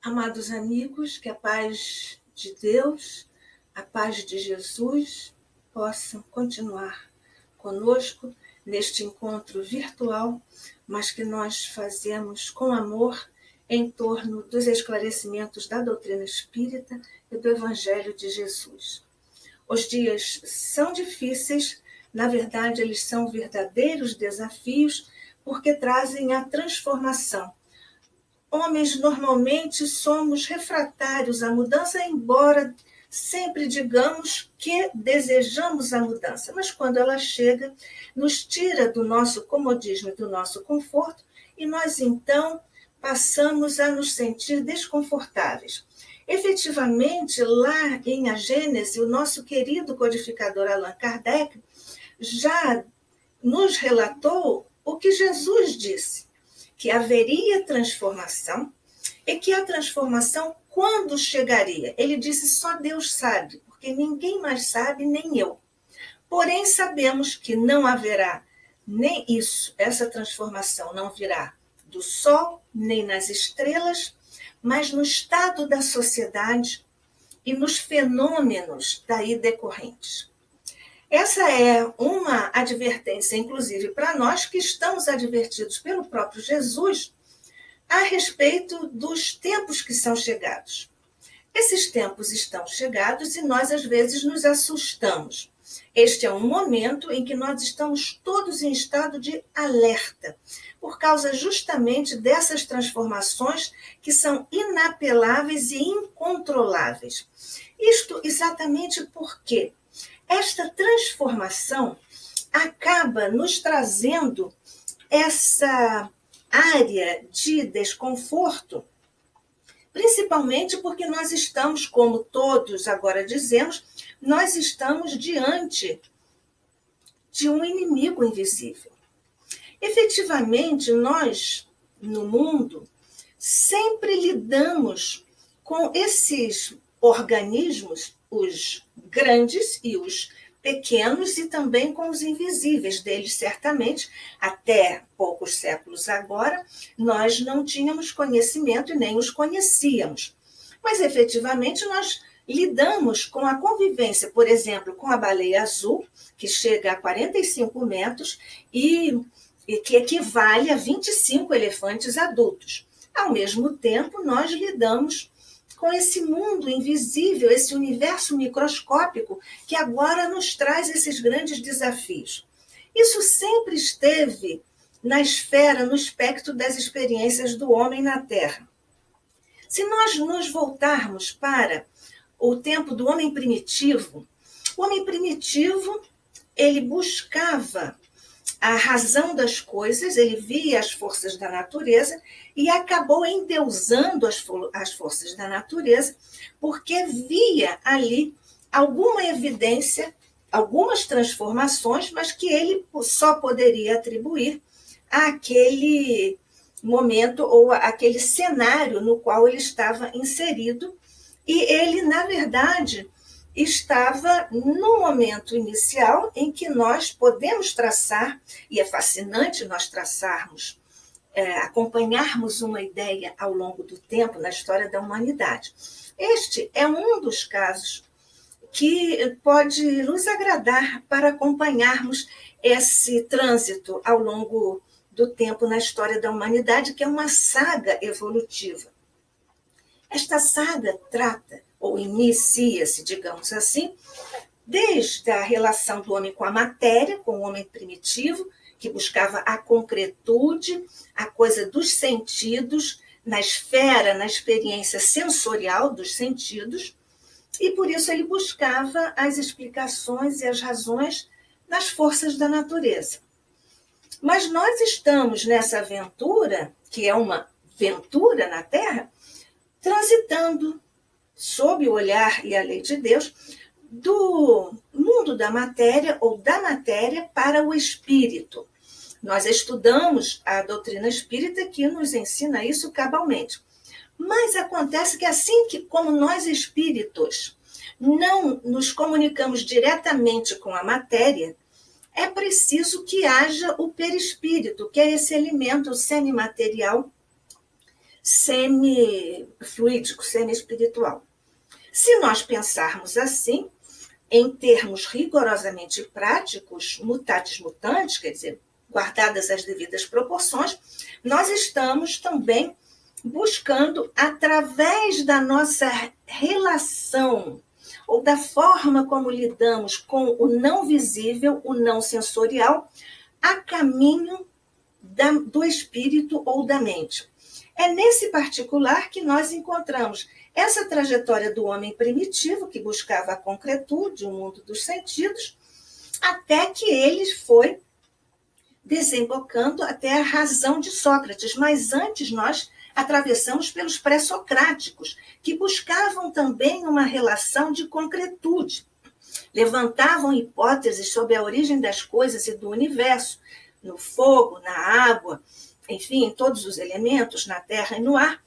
Amados amigos, que a paz de Deus, a paz de Jesus possam continuar conosco neste encontro virtual, mas que nós fazemos com amor em torno dos esclarecimentos da doutrina espírita e do Evangelho de Jesus. Os dias são difíceis, na verdade, eles são verdadeiros desafios, porque trazem a transformação. Homens normalmente somos refratários à mudança, embora sempre digamos que desejamos a mudança, mas quando ela chega, nos tira do nosso comodismo e do nosso conforto, e nós então passamos a nos sentir desconfortáveis. Efetivamente, lá em A Gênese, o nosso querido codificador Allan Kardec já nos relatou o que Jesus disse, que haveria transformação e que a transformação, quando chegaria? Ele disse, só Deus sabe, porque ninguém mais sabe, nem eu. Porém, sabemos que não haverá nem isso, essa transformação não virá do sol, nem nas estrelas, mas no estado da sociedade e nos fenômenos daí decorrentes. Essa é uma advertência, inclusive, para nós que estamos advertidos pelo próprio Jesus a respeito dos tempos que são chegados. Esses tempos estão chegados e nós, às vezes, nos assustamos. Este é um momento em que nós estamos todos em estado de alerta, por causa justamente dessas transformações que são inapeláveis e incontroláveis. Isto exatamente porque esta transformação acaba nos trazendo essa área de desconforto, principalmente porque nós estamos, como todos agora dizemos, nós estamos diante de um inimigo invisível. Efetivamente, nós, no mundo, sempre lidamos com esses organismos, os grandes e os pequenos, e também com os invisíveis deles, certamente, até poucos séculos agora, nós não tínhamos conhecimento e nem os conhecíamos. Mas, efetivamente, nós lidamos com a convivência, por exemplo, com a baleia azul, que chega a 45 metros e que equivale a 25 elefantes adultos. Ao mesmo tempo, nós lidamos com esse mundo invisível, esse universo microscópico que agora nos traz esses grandes desafios. Isso sempre esteve na esfera, no espectro das experiências do homem na Terra. Se nós nos voltarmos para o tempo do homem primitivo, o homem primitivo, ele buscava a razão das coisas, ele via as forças da natureza e acabou endeusando as forças da natureza, porque via ali alguma evidência, algumas transformações, mas que ele só poderia atribuir àquele momento ou àquele cenário no qual ele estava inserido, e ele, na verdade, estava no momento inicial em que nós podemos traçar, e é fascinante nós traçarmos, acompanharmos uma ideia ao longo do tempo na história da humanidade. Este é um dos casos que pode nos agradar para acompanharmos esse trânsito ao longo do tempo na história da humanidade, que é uma saga evolutiva. Esta saga trata, ou inicia-se, digamos assim, desde a relação do homem com a matéria, com o homem primitivo, que buscava a concretude, a coisa dos sentidos, na esfera, na experiência sensorial dos sentidos, e por isso ele buscava as explicações e as razões nas forças da natureza. Mas nós estamos nessa aventura, que é uma ventura na Terra, transitando sob o olhar e a lei de Deus, do mundo da matéria ou da matéria para o espírito. Nós estudamos a doutrina espírita que nos ensina isso cabalmente. Mas acontece que assim que como nós espíritos não nos comunicamos diretamente com a matéria, é preciso que haja o perispírito, que é esse elemento semimaterial semi-fluídico, semi-espiritual. Se nós pensarmos assim, em termos rigorosamente práticos, mutatis mutandis, quer dizer, guardadas as devidas proporções, nós estamos também buscando, através da nossa relação, ou da forma como lidamos com o não visível, o não sensorial, a caminho do espírito ou da mente. É nesse particular que nós encontramos essa trajetória do homem primitivo, que buscava a concretude, o mundo dos sentidos, até que ele foi desembocando até a razão de Sócrates. Mas antes nós atravessamos pelos pré-socráticos, que buscavam também uma relação de concretude. Levantavam hipóteses sobre a origem das coisas e do universo, no fogo, na água, enfim, em todos os elementos, na terra e no ar.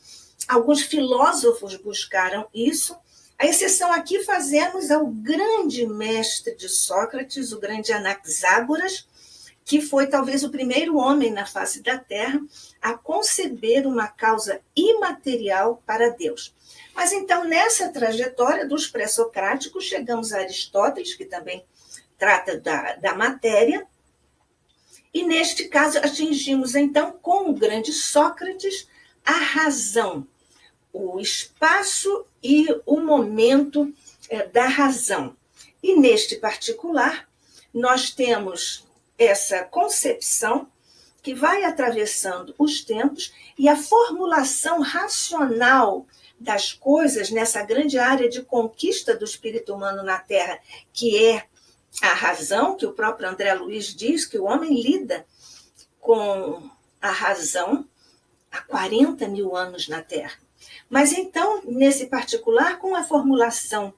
Alguns filósofos buscaram isso. A exceção aqui fazemos ao grande mestre de Sócrates, o grande Anaxágoras, que foi talvez o primeiro homem na face da Terra a conceber uma causa imaterial para Deus. Mas então, nessa trajetória dos pré-socráticos, chegamos a Aristóteles, que também trata da matéria, e neste caso atingimos então, com o grande Sócrates, a razão, o espaço e o momento da razão. E neste particular, nós temos essa concepção que vai atravessando os tempos e a formulação racional das coisas nessa grande área de conquista do espírito humano na Terra, que é a razão, que o próprio André Luiz diz que o homem lida com a razão há 40 mil anos na Terra. Mas então, nesse particular, com a formulação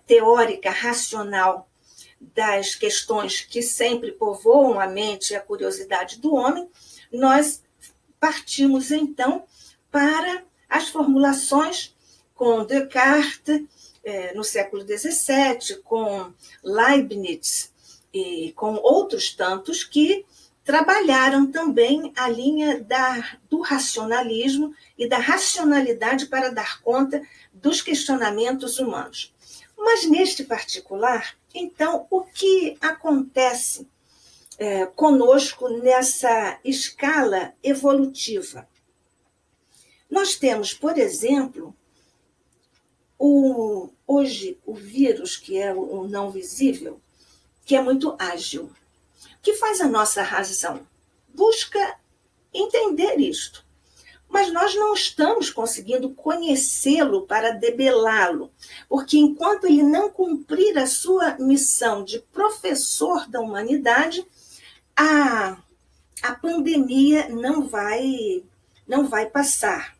teórica, racional, das questões que sempre povoam a mente e a curiosidade do homem, nós partimos, então, para as formulações com Descartes, no século XVII, com Leibniz e com outros tantos que trabalharam também a linha do racionalismo e da racionalidade para dar conta dos questionamentos humanos. Mas, neste particular, então, o que acontece conosco nessa escala evolutiva? Nós temos, por exemplo, hoje o vírus, que é o não visível, que é muito ágil. O que faz a nossa razão? Busca entender isto. Mas nós não estamos conseguindo conhecê-lo para debelá-lo, porque enquanto ele não cumprir a sua missão de professor da humanidade, a pandemia não vai passar.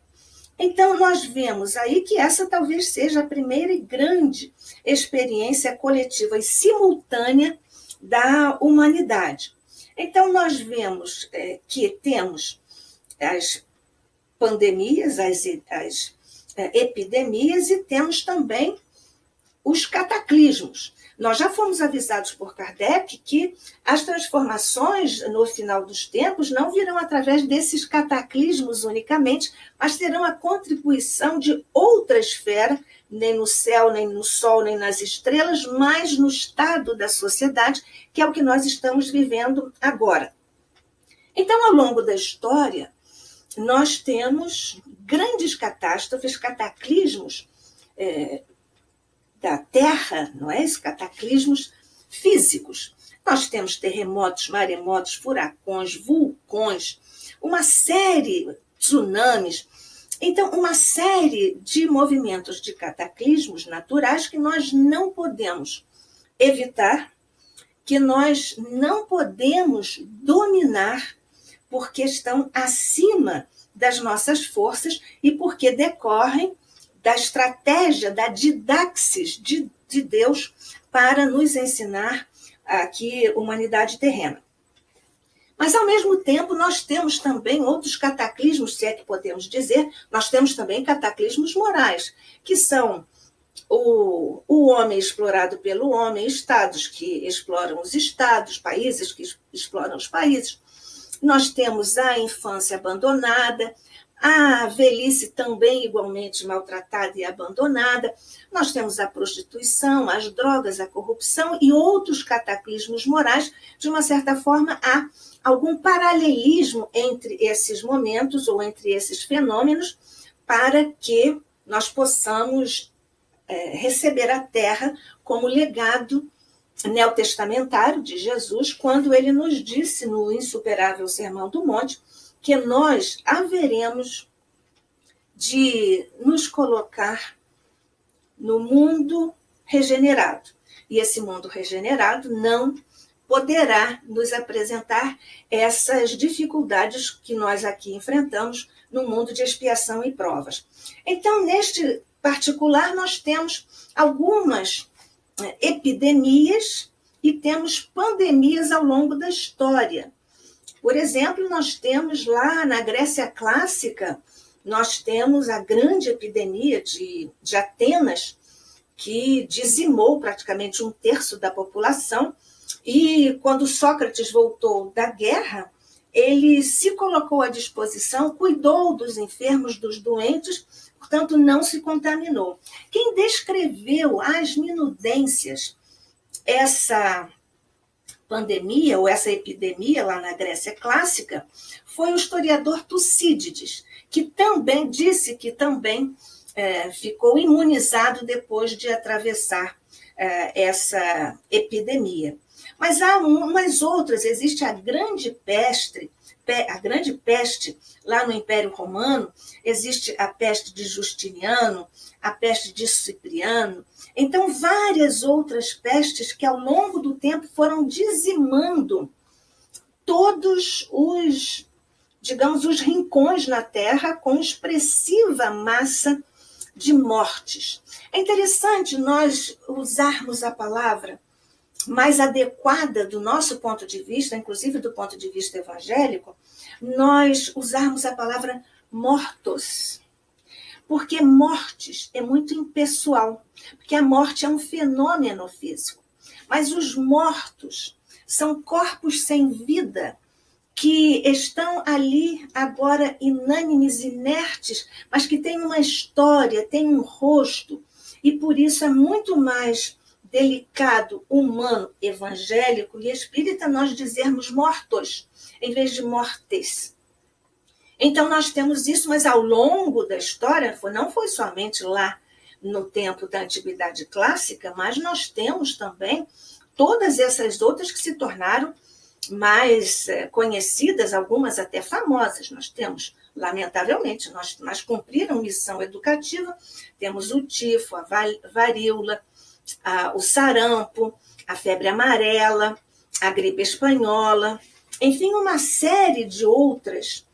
Então, nós vemos aí que essa talvez seja a primeira e grande experiência coletiva e simultânea da humanidade. Então, nós vemos que temos as pandemias, as epidemias, e temos também os cataclismos. Nós já fomos avisados por Kardec que as transformações no final dos tempos não virão através desses cataclismos unicamente, mas terão a contribuição de outra esfera, nem no céu, nem no sol, nem nas estrelas, mas no estado da sociedade, que é o que nós estamos vivendo agora. Então, ao longo da história, nós temos grandes catástrofes, cataclismos da Terra, não é? Esses cataclismos físicos. Nós temos terremotos, maremotos, furacões, vulcões, uma série, tsunamis. Então, uma série de movimentos de cataclismos naturais que nós não podemos evitar, que nós não podemos dominar, porque estão acima das nossas forças e porque decorrem da estratégia, da didaxis de Deus para nos ensinar aqui humanidade terrena. Mas, ao mesmo tempo, nós temos também outros cataclismos, se é que podemos dizer, nós temos também cataclismos morais, que são o homem explorado pelo homem, estados que exploram os estados, países que exploram os países. Nós temos a infância abandonada, A velhice também igualmente maltratada e abandonada. Nós temos a prostituição, as drogas, a corrupção e outros cataclismos morais. De uma certa forma, há algum paralelismo entre esses momentos ou entre esses fenômenos para que nós possamos receber a Terra como legado neotestamentário de Jesus, quando ele nos disse no insuperável Sermão do Monte que nós haveremos de nos colocar no mundo regenerado. E esse mundo regenerado não poderá nos apresentar essas dificuldades que nós aqui enfrentamos no mundo de expiação e provas. Então, neste particular, nós temos algumas epidemias e temos pandemias ao longo da história. Por exemplo, nós temos lá na Grécia Clássica, nós temos a grande epidemia de Atenas, que dizimou praticamente 1/3 da população, e quando Sócrates voltou da guerra, ele se colocou à disposição, cuidou dos enfermos, dos doentes, portanto, não se contaminou. Quem descreveu às minudências essa pandemia ou essa epidemia lá na Grécia Clássica foi o historiador Tucídides, que também disse que também ficou imunizado depois de atravessar essa epidemia. Mas há umas outras, existe a grande peste lá no Império Romano, existe a peste de Justiniano, a peste de Cipriano, então várias outras pestes que ao longo do tempo foram dizimando todos os, digamos, os rincões na Terra com expressiva massa de mortes. É interessante nós usarmos a palavra mais adequada do nosso ponto de vista, inclusive do ponto de vista evangélico, nós usarmos a palavra mortos. Porque mortes é muito impessoal, porque a morte é um fenômeno físico. Mas os mortos são corpos sem vida que estão ali agora inânimes, inertes, mas que têm uma história, têm um rosto, e por isso é muito mais delicado, humano, evangélico e espírita nós dizermos mortos, em vez de mortes. Então nós temos isso, mas ao longo da história, não foi somente lá no tempo da Antiguidade Clássica, mas nós temos também todas essas outras que se tornaram mais conhecidas, algumas até famosas. Nós temos, lamentavelmente, mas cumpriram missão educativa, temos o tifo, a varíola, o sarampo, a febre amarela, a gripe espanhola, enfim, uma série de outras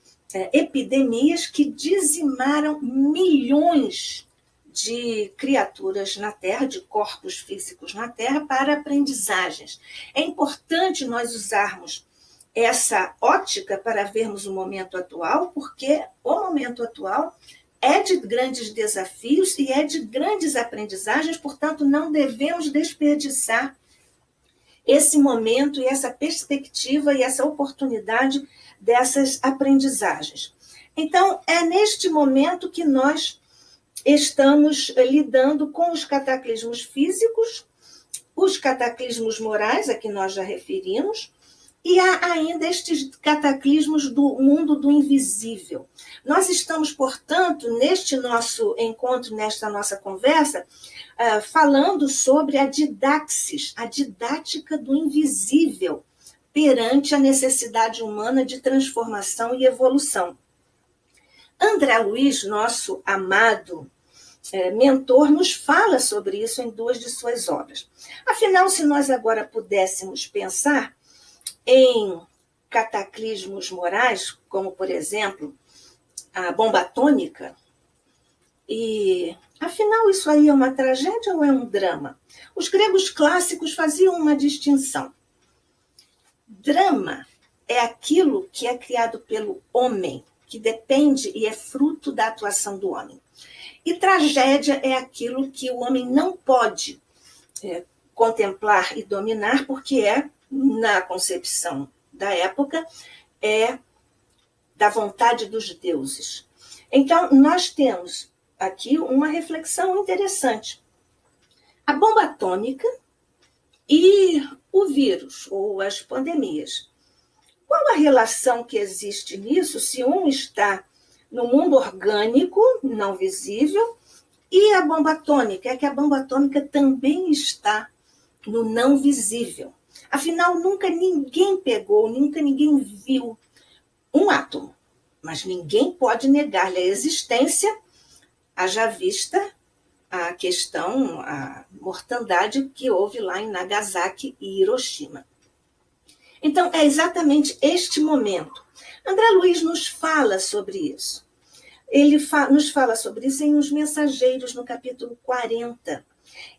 epidemias que dizimaram milhões de criaturas na Terra, de corpos físicos na Terra, para aprendizagens. É importante nós usarmos essa ótica para vermos o momento atual, porque o momento atual é de grandes desafios e é de grandes aprendizagens, portanto, não devemos desperdiçar esse momento e essa perspectiva e essa oportunidade dessas aprendizagens. Então, é neste momento que nós estamos lidando com os cataclismos físicos, os cataclismos morais, a que nós já referimos, e há ainda estes cataclismos do mundo do invisível. Nós estamos, portanto, neste nosso encontro, nesta nossa conversa, falando sobre a didaxis, a didática do invisível, perante a necessidade humana de transformação e evolução. André Luiz, nosso amado mentor, nos fala sobre isso em 2 de suas obras. Afinal, se nós agora pudéssemos pensar em cataclismos morais, como, por exemplo, a bomba atômica, e, afinal, isso aí é uma tragédia ou é um drama? Os gregos clássicos faziam uma distinção. Drama é aquilo que é criado pelo homem, que depende e é fruto da atuação do homem. E tragédia é aquilo que o homem não pode contemplar e dominar, porque na concepção da época, é da vontade dos deuses. Então, nós temos aqui uma reflexão interessante. A bomba atômica e o vírus, ou as pandemias. Qual a relação que existe nisso, se um está no mundo orgânico, não visível, e a bomba atômica? É que a bomba atômica também está no não visível. Afinal, nunca ninguém pegou, nunca ninguém viu um átomo, mas ninguém pode negar-lhe a existência, haja vista a questão, a mortandade que houve lá em Nagasaki e Hiroshima. Então, é exatamente este momento. André Luiz nos fala sobre isso. Ele nos fala sobre isso em Os Mensageiros, no capítulo 40,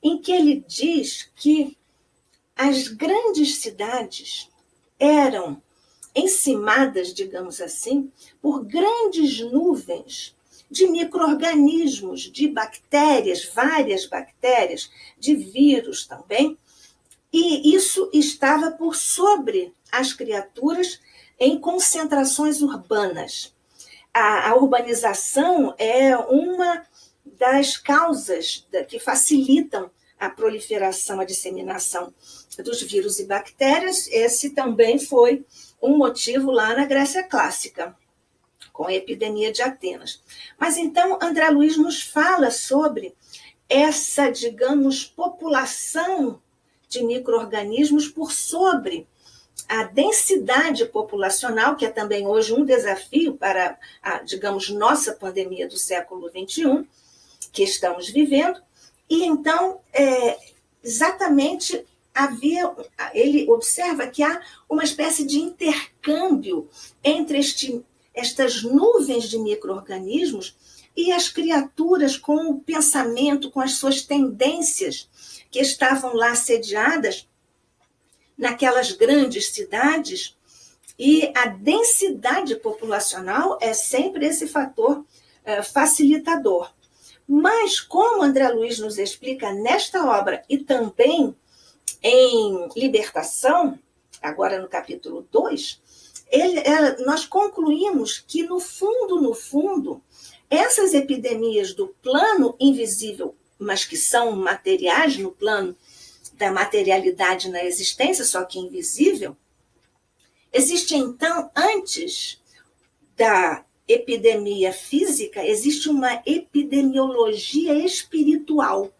em que ele diz que as grandes cidades eram encimadas, digamos assim, por grandes nuvens de micro-organismos, de bactérias, várias bactérias, de vírus também, e isso estava por sobre as criaturas em concentrações urbanas. A urbanização é uma das causas que facilitam a proliferação, a disseminação dos vírus e bactérias. Esse também foi um motivo lá na Grécia Clássica, com a epidemia de Atenas. Mas então André Luiz nos fala sobre essa, digamos, população de micro-organismos por sobre a densidade populacional, que é também hoje um desafio para a, digamos, nossa pandemia do século XXI, que estamos vivendo. E então, exatamente, ele observa que há uma espécie de intercâmbio entre estas nuvens de micro-organismos e as criaturas com o pensamento, com as suas tendências que estavam lá sediadas naquelas grandes cidades, e a densidade populacional é sempre esse fator facilitador. Mas, como André Luiz nos explica nesta obra e também em Libertação, agora no capítulo 2, nós concluímos que, no fundo, essas epidemias do plano invisível, mas que são materiais no plano da materialidade na existência, só que invisível, existe então, antes da epidemia física, existe uma epidemiologia espiritual.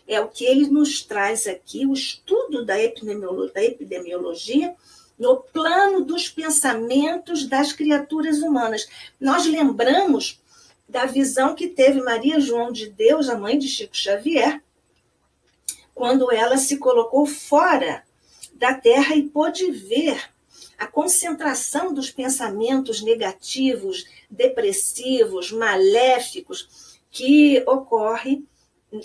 É o que ele nos traz aqui, o estudo da epidemiologia no plano dos pensamentos das criaturas humanas. Nós lembramos da visão que teve Maria João de Deus, a mãe de Chico Xavier, quando ela se colocou fora da Terra e pôde ver a concentração dos pensamentos negativos, depressivos, maléficos, que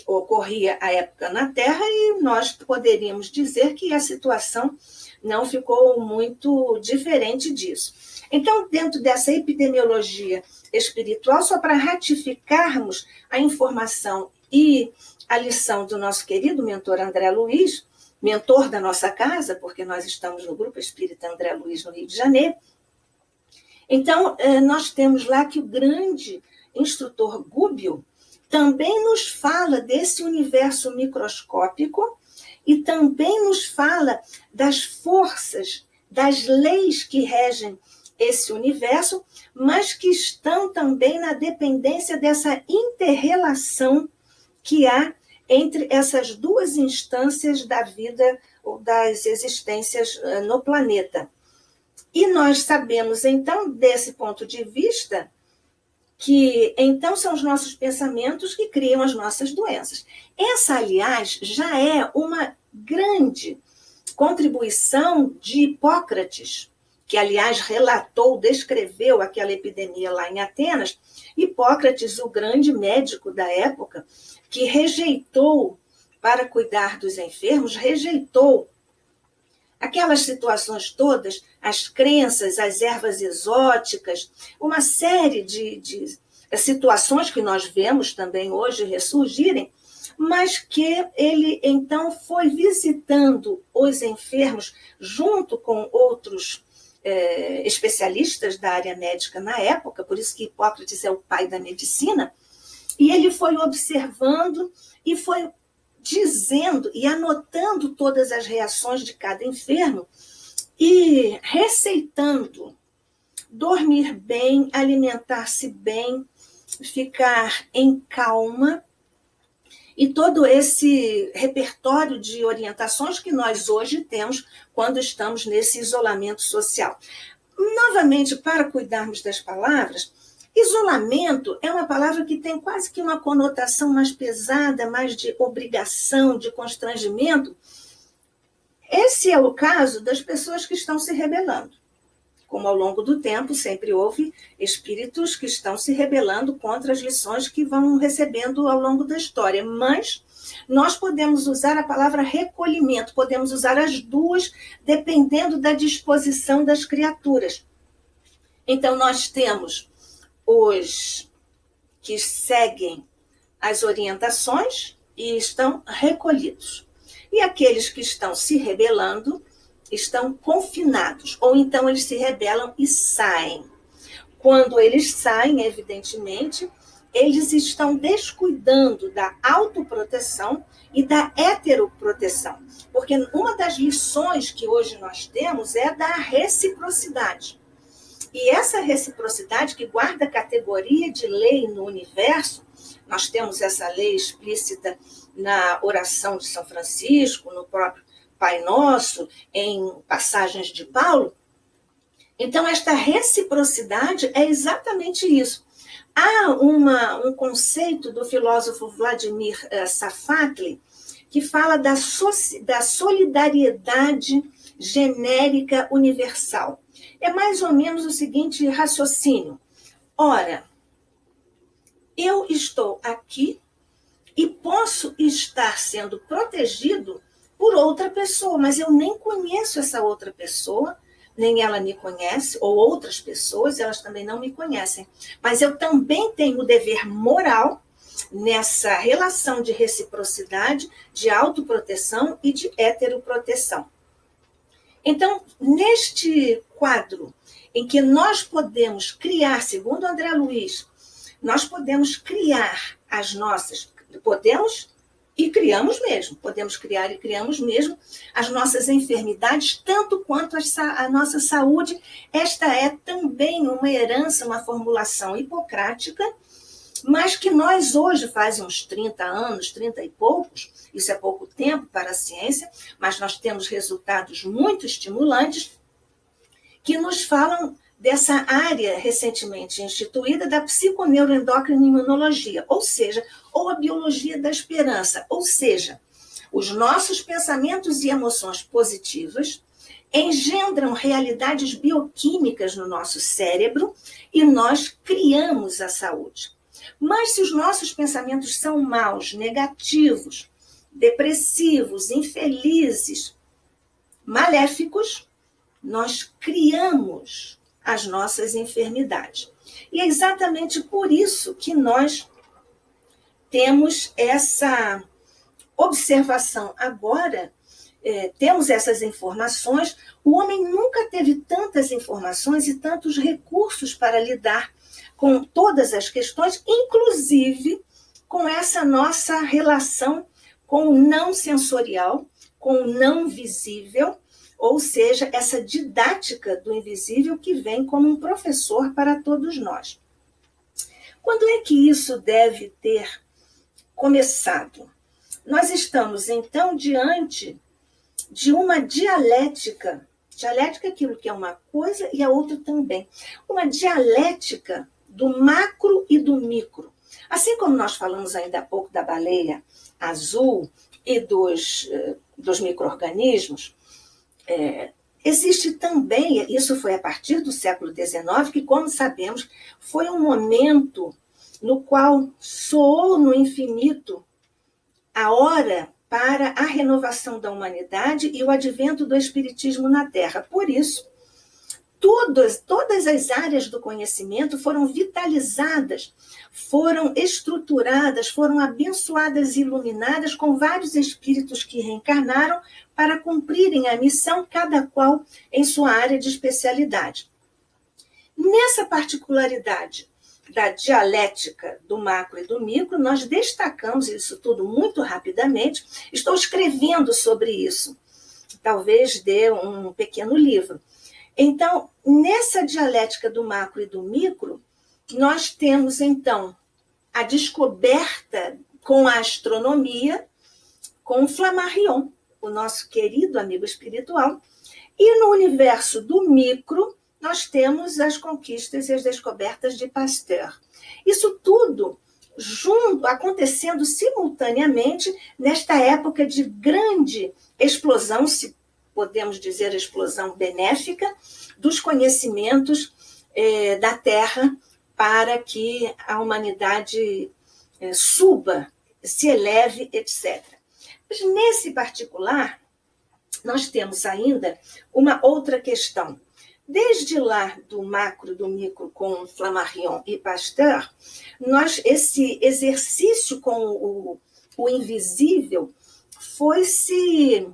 ocorria à época na Terra, e nós poderíamos dizer que a situação não ficou muito diferente disso. Então, dentro dessa epidemiologia espiritual, só para ratificarmos a informação e a lição do nosso querido mentor André Luiz, mentor da nossa casa, porque nós estamos no Grupo Espírita André Luiz, no Rio de Janeiro. Então, nós temos lá que o grande instrutor Gubbio também nos fala desse universo microscópico e também nos fala das forças, das leis que regem esse universo, mas que estão também na dependência dessa inter-relação que há entre essas duas instâncias da vida ou das existências no planeta. E nós sabemos, então, desse ponto de vista, que então são os nossos pensamentos que criam as nossas doenças. Essa, aliás, já é uma grande contribuição de Hipócrates, que, aliás, descreveu aquela epidemia lá em Atenas. Hipócrates, o grande médico da época, que rejeitou, para cuidar dos enfermos, rejeitou aquelas situações todas, as crenças, as ervas exóticas, uma série de situações que nós vemos também hoje ressurgirem, mas que ele, então, foi visitando os enfermos junto com outros especialistas da área médica na época, por isso que Hipócrates é o pai da medicina, e ele foi observando e foi dizendo e anotando todas as reações de cada enfermo e receitando dormir bem, alimentar-se bem, ficar em calma, e todo esse repertório de orientações que nós hoje temos quando estamos nesse isolamento social. Novamente, para cuidarmos das palavras, isolamento é uma palavra que tem quase que uma conotação mais pesada, mais de obrigação, de constrangimento. Esse é o caso das pessoas que estão se rebelando. Como ao longo do tempo sempre houve espíritos que estão se rebelando contra as lições que vão recebendo ao longo da história. Mas nós podemos usar a palavra recolhimento, podemos usar as duas, dependendo da disposição das criaturas. Então, nós temos os que seguem as orientações e estão recolhidos. E aqueles que estão se rebelando estão confinados, ou então eles se rebelam e saem. Quando eles saem, evidentemente, eles estão descuidando da autoproteção e da heteroproteção. Porque uma das lições que hoje nós temos é da reciprocidade. E essa reciprocidade, que guarda categoria de lei no universo, nós temos essa lei explícita na oração de São Francisco, no próprio Pai Nosso, em passagens de Paulo. Então, esta reciprocidade é exatamente isso. Há um conceito do filósofo Vladimir Safatli que fala da solidariedade genérica universal. É mais ou menos o seguinte raciocínio. Ora, eu estou aqui e posso estar sendo protegido por outra pessoa, mas eu nem conheço essa outra pessoa, nem ela me conhece, ou outras pessoas, elas também não me conhecem. Mas eu também tenho o dever moral nessa relação de reciprocidade, de autoproteção e de heteroproteção. Então, neste quadro em que nós podemos criar, segundo André Luiz, nós podemos criar as nossas, podemos e criamos mesmo, podemos criar e criamos mesmo as nossas enfermidades, tanto quanto a nossa saúde. Esta é também uma herança, uma formulação hipocrática, mas que nós hoje, faz uns 30 anos, 30 e poucos, isso é pouco tempo para a ciência, mas nós temos resultados muito estimulantes que nos falam dessa área recentemente instituída da psiconeuroendócrina imunologia, ou a biologia da esperança, ou seja, os nossos pensamentos e emoções positivas engendram realidades bioquímicas no nosso cérebro e nós criamos a saúde. Mas se os nossos pensamentos são maus, negativos, depressivos, infelizes, maléficos, nós criamos as nossas enfermidades. E é exatamente por isso que nós temos essa observação agora, temos essas informações. O homem nunca teve tantas informações e tantos recursos para lidar com todas as questões, inclusive com essa nossa relação com o não sensorial, com o não visível, ou seja, essa didática do invisível que vem como um professor para todos nós. Quando é que isso deve ter começado? Nós estamos, então, diante de uma dialética. Dialética é aquilo que é uma coisa e a outra também. Uma dialética do macro e do micro. Assim como nós falamos ainda há pouco da baleia azul e dos micro-organismos, existe também, isso foi a partir do século XIX, que, como sabemos, foi um momento no qual soou no infinito a hora para a renovação da humanidade e o advento do espiritismo na Terra. Por isso, todas as áreas do conhecimento foram vitalizadas, foram estruturadas, foram abençoadas e iluminadas com vários espíritos que reencarnaram para cumprirem a missão, cada qual em sua área de especialidade. Nessa particularidade da dialética do macro e do micro, nós destacamos isso tudo muito rapidamente. Estou escrevendo sobre isso. Talvez dê um pequeno livro. Então, nessa dialética do macro e do micro, nós temos, então, a descoberta com a astronomia, com o Flammarion, o nosso querido amigo espiritual, e no universo do micro, nós temos as conquistas e as descobertas de Pasteur. Isso tudo junto, acontecendo simultaneamente nesta época de grande explosão, se podemos dizer explosão benéfica, dos conhecimentos da Terra para que a humanidade suba, se eleve, etc. Mas nesse particular, nós temos ainda uma outra questão. Desde lá do macro, do micro, com Flammarion e Pasteur, esse exercício com o invisível foi se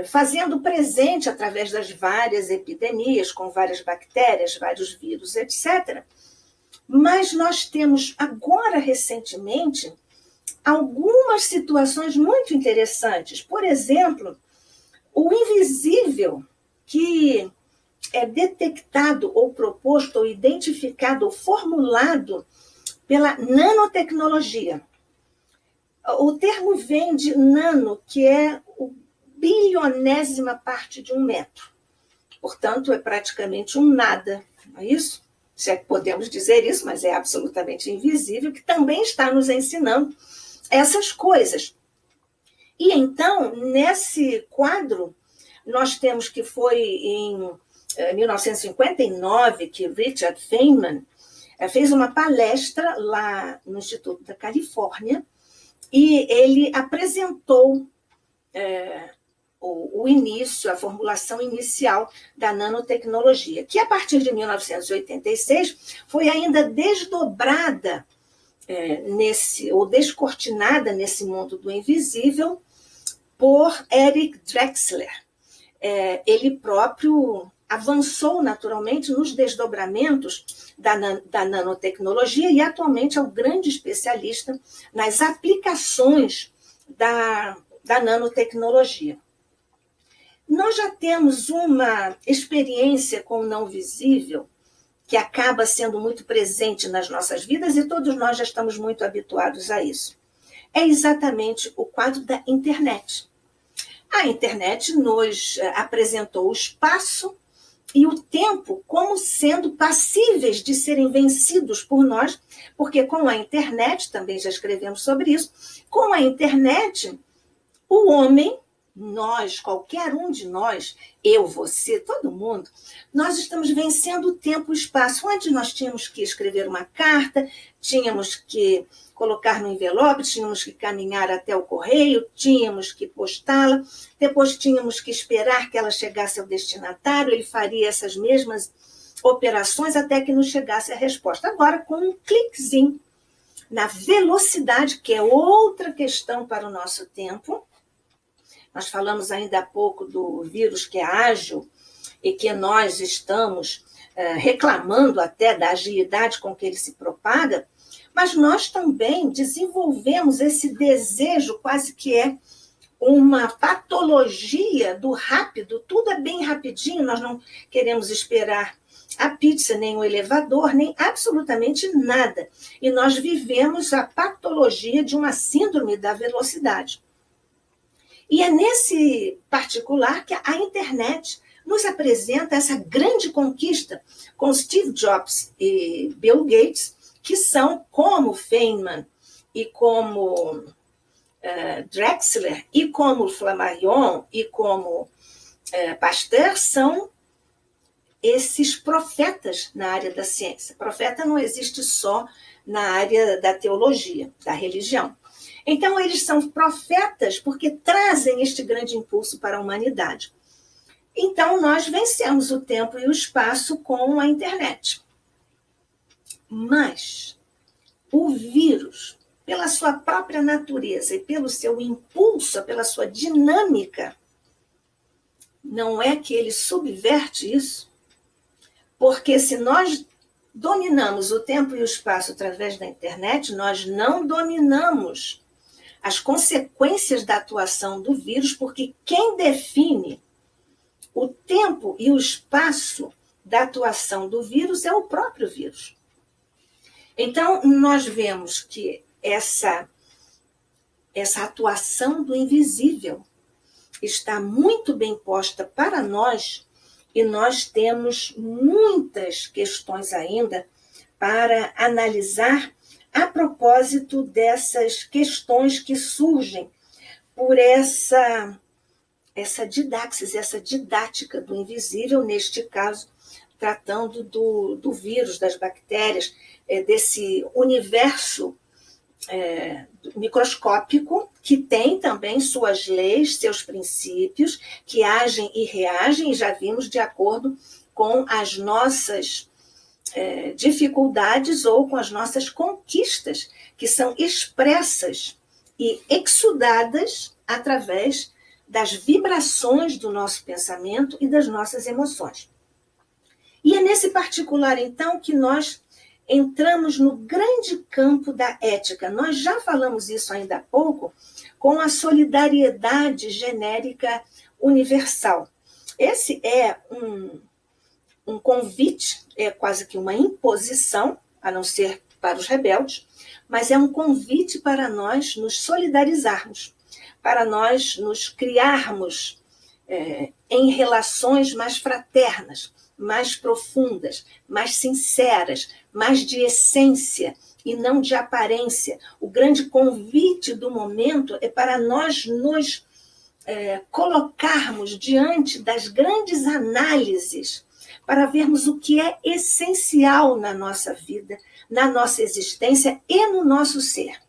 fazendo presente através das várias epidemias, com várias bactérias, vários vírus, etc. Mas nós temos agora, recentemente, algumas situações muito interessantes. Por exemplo, o invisível que é detectado ou proposto ou identificado ou formulado pela nanotecnologia. O termo vem de nano, que é o bilionésima parte de 1 metro. Portanto, é praticamente um nada, não é isso? Se é que podemos dizer isso, mas é absolutamente invisível, que também está nos ensinando essas coisas. E então, nesse quadro, nós temos que foi em 1959 que Richard Feynman fez uma palestra lá no Instituto da Califórnia e ele apresentou o início, a formulação inicial da nanotecnologia, que a partir de 1986 foi ainda desdobrada ou descortinada nesse mundo do invisível por Eric Drexler. Ele próprio avançou naturalmente nos desdobramentos da nanotecnologia e atualmente é um grande especialista nas aplicações da nanotecnologia. Nós já temos uma experiência com o não visível que acaba sendo muito presente nas nossas vidas e todos nós já estamos muito habituados a isso. É exatamente o quadro da internet. A internet nos apresentou o espaço e o tempo como sendo passíveis de serem vencidos por nós, porque com a internet, também já escrevemos sobre isso, com a internet, o homem, nós, qualquer um de nós, eu, você, todo mundo, nós estamos vencendo o tempo e o espaço. Antes nós tínhamos que escrever uma carta, tínhamos que colocar no envelope, tínhamos que caminhar até o correio, tínhamos que postá-la, depois tínhamos que esperar que ela chegasse ao destinatário, ele faria essas mesmas operações até que nos chegasse a resposta. Agora, com um cliquezinho, na velocidade, que é outra questão para o nosso tempo, nós falamos ainda há pouco do vírus que é ágil e que nós estamos reclamando até da agilidade com que ele se propaga, mas nós também desenvolvemos esse desejo, quase que é uma patologia do rápido, tudo é bem rapidinho, nós não queremos esperar a pizza, nem o elevador, nem absolutamente nada. E nós vivemos a patologia de uma síndrome da velocidade. E é nesse particular que a internet nos apresenta essa grande conquista com Steve Jobs e Bill Gates, que são como Feynman e como Drexler e como Flammarion e como Pasteur, são esses profetas na área da ciência. Profeta não existe só na área da teologia, da religião. Então, eles são profetas porque trazem este grande impulso para a humanidade. Então, nós vencemos o tempo e o espaço com a internet. Mas o vírus, pela sua própria natureza e pelo seu impulso, pela sua dinâmica, não é que ele subverte isso? Porque se nós dominamos o tempo e o espaço através da internet, nós não dominamos as consequências da atuação do vírus, porque quem define o tempo e o espaço da atuação do vírus é o próprio vírus. Então, nós vemos que essa atuação do invisível está muito bem posta para nós, e nós temos muitas questões ainda para analisar a propósito dessas questões que surgem por essa didáxis, essa didática do invisível, neste caso, tratando do vírus, das bactérias, desse universo microscópico, que tem também suas leis, seus princípios, que agem e reagem, e já vimos, de acordo com as nossas dificuldades ou com as nossas conquistas, que são expressas e exudadas através das vibrações do nosso pensamento e das nossas emoções. E é nesse particular, então, que nós entramos no grande campo da ética. Nós já falamos isso ainda há pouco com a solidariedade genérica universal. Esse é um convite, é quase que uma imposição, a não ser para os rebeldes, mas é um convite para nós nos solidarizarmos, para nós nos criarmos em relações mais fraternas, mais profundas, mais sinceras, mais de essência e não de aparência. O grande convite do momento é para nós nos colocarmos diante das grandes análises, para vermos o que é essencial na nossa vida, na nossa existência e no nosso ser.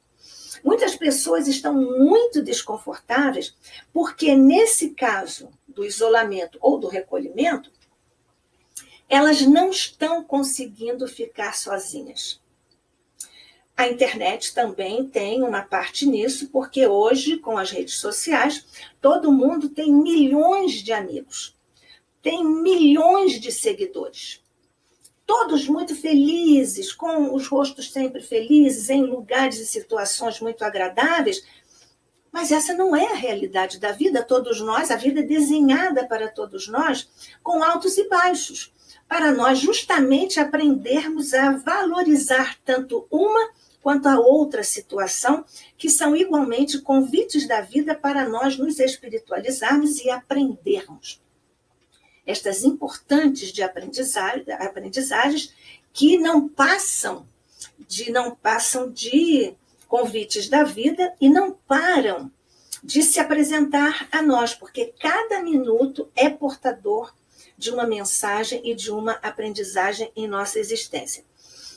Muitas pessoas estão muito desconfortáveis porque, nesse caso do isolamento ou do recolhimento, elas não estão conseguindo ficar sozinhas. A internet também tem uma parte nisso, porque hoje, com as redes sociais, todo mundo tem milhões de amigos, tem milhões de seguidores. Todos muito felizes, com os rostos sempre felizes, em lugares e situações muito agradáveis, mas essa não é a realidade da vida. Todos nós, a vida é desenhada para todos nós, com altos e baixos, para nós justamente aprendermos a valorizar tanto uma quanto a outra situação, que são igualmente convites da vida para nós nos espiritualizarmos e aprendermos estas importantes de aprendizagens que não passam de convites da vida e não param de se apresentar a nós, porque cada minuto é portador de uma mensagem e de uma aprendizagem em nossa existência.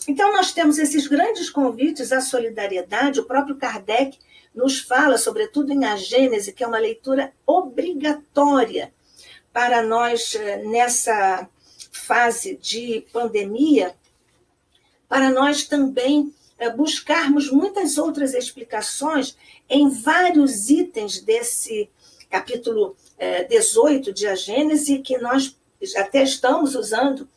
Então, nós temos esses grandes convites à solidariedade. O próprio Kardec nos fala, sobretudo em A Gênese, que é uma leitura obrigatória para nós, nessa fase de pandemia, para nós também buscarmos muitas outras explicações em vários itens desse capítulo 18 de A Gênese, que nós até estamos usando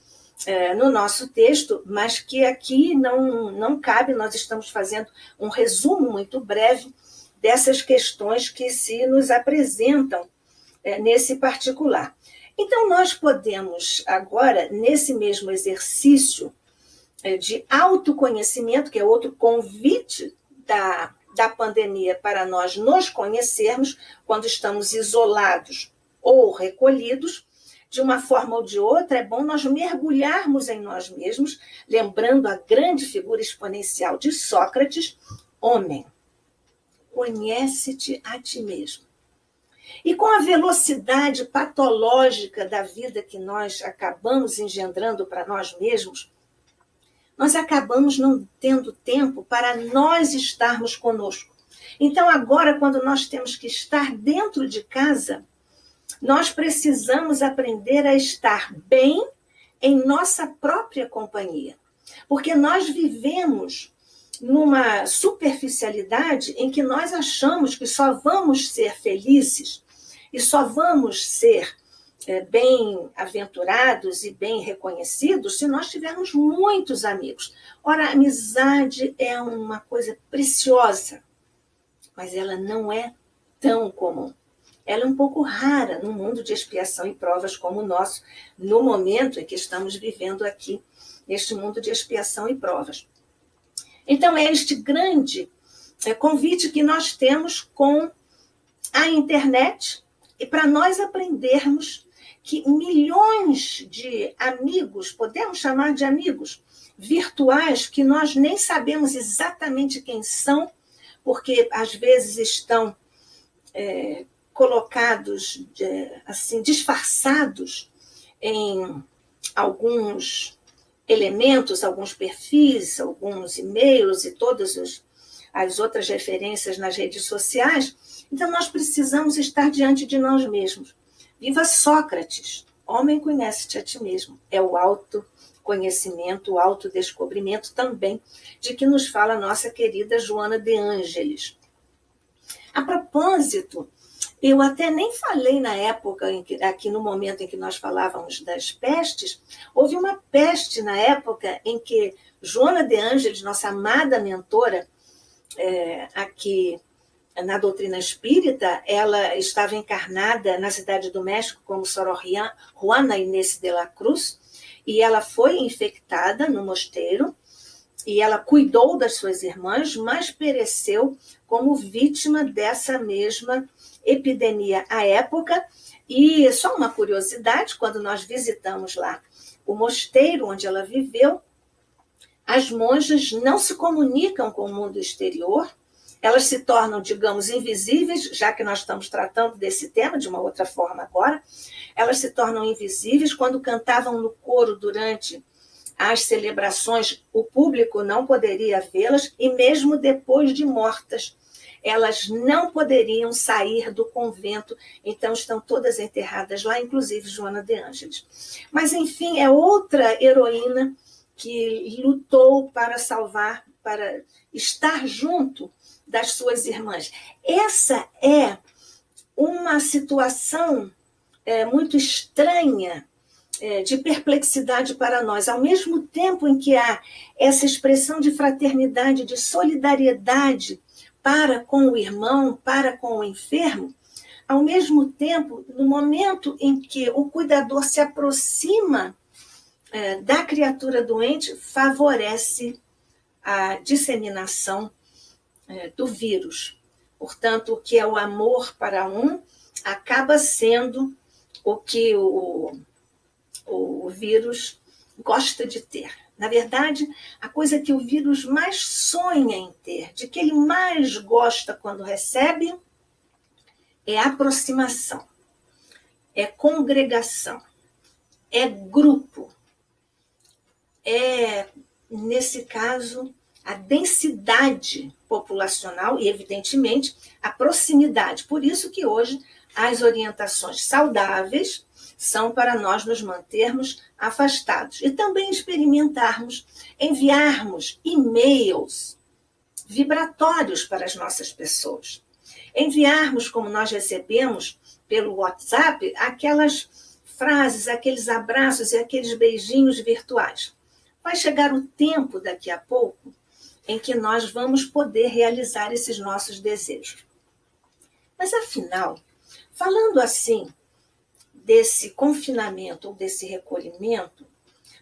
no nosso texto, mas que aqui não cabe. Nós estamos fazendo um resumo muito breve dessas questões que se nos apresentam nesse particular. Então, nós podemos agora, nesse mesmo exercício de autoconhecimento, que é outro convite da pandemia para nós nos conhecermos quando estamos isolados ou recolhidos, de uma forma ou de outra, é bom nós mergulharmos em nós mesmos, lembrando a grande figura exponencial de Sócrates: homem, conhece-te a ti mesmo. E com a velocidade patológica da vida que nós acabamos engendrando para nós mesmos, nós acabamos não tendo tempo para nós estarmos conosco. Então, agora, quando nós temos que estar dentro de casa, nós precisamos aprender a estar bem em nossa própria companhia. Porque nós vivemos numa superficialidade em que nós achamos que só vamos ser felizes e só vamos ser bem-aventurados e bem reconhecidos se nós tivermos muitos amigos. Ora, a amizade é uma coisa preciosa, mas ela não é tão comum. Ela é um pouco rara num mundo de expiação e provas como o nosso, no momento em que estamos vivendo aqui, neste mundo de expiação e provas. Então, é este grande convite que nós temos com a internet, e para nós aprendermos que milhões de amigos, podemos chamar de amigos, virtuais, que nós nem sabemos exatamente quem são, porque às vezes estão colocados, assim, disfarçados em alguns elementos, alguns perfis, alguns e-mails e todas as outras referências nas redes sociais. Então, nós precisamos estar diante de nós mesmos. Viva Sócrates! Homem, conhece-te a ti mesmo. É o autoconhecimento, o autodescobrimento também, de que nos fala a nossa querida Joana de Ângelis. A propósito, eu até nem falei na época, aqui no momento em que nós falávamos das pestes, houve uma peste na época em que Joana de Ângelis, nossa amada mentora, aqui na doutrina espírita, ela estava encarnada na cidade do México como Sor Juana Inés de la Cruz, e ela foi infectada no mosteiro, e ela cuidou das suas irmãs, mas pereceu como vítima dessa mesma epidemia à época. E só uma curiosidade, quando nós visitamos lá o mosteiro onde ela viveu, as monjas não se comunicam com o mundo exterior, elas se tornam, digamos, invisíveis, já que nós estamos tratando desse tema de uma outra forma agora, elas se tornam invisíveis. Quando cantavam no coro durante as celebrações, o público não poderia vê-las, e mesmo depois de mortas, elas não poderiam sair do convento, então estão todas enterradas lá, inclusive Joana de Ângelis. Mas, enfim, é outra heroína que lutou para salvar, para estar junto das suas irmãs. Essa é uma situação muito estranha, de perplexidade para nós. Ao mesmo tempo em que há essa expressão de fraternidade, de solidariedade para com o irmão, para com o enfermo, ao mesmo tempo, no momento em que o cuidador se aproxima da criatura doente, favorece a disseminação do vírus. Portanto, o que é o amor para um acaba sendo o que o vírus gosta de ter. Na verdade, a coisa que o vírus mais sonha em ter, de que ele mais gosta quando recebe, é aproximação, é congregação, é grupo, é, nesse caso, a densidade populacional e, evidentemente, a proximidade. Por isso que hoje as orientações saudáveis são para nós nos mantermos afastados e também experimentarmos, enviarmos e-mails vibratórios para as nossas pessoas. Enviarmos, como nós recebemos pelo WhatsApp, aquelas frases, aqueles abraços e aqueles beijinhos virtuais. Vai chegar o tempo daqui a pouco em que nós vamos poder realizar esses nossos desejos. Mas, afinal, falando assim desse confinamento ou desse recolhimento,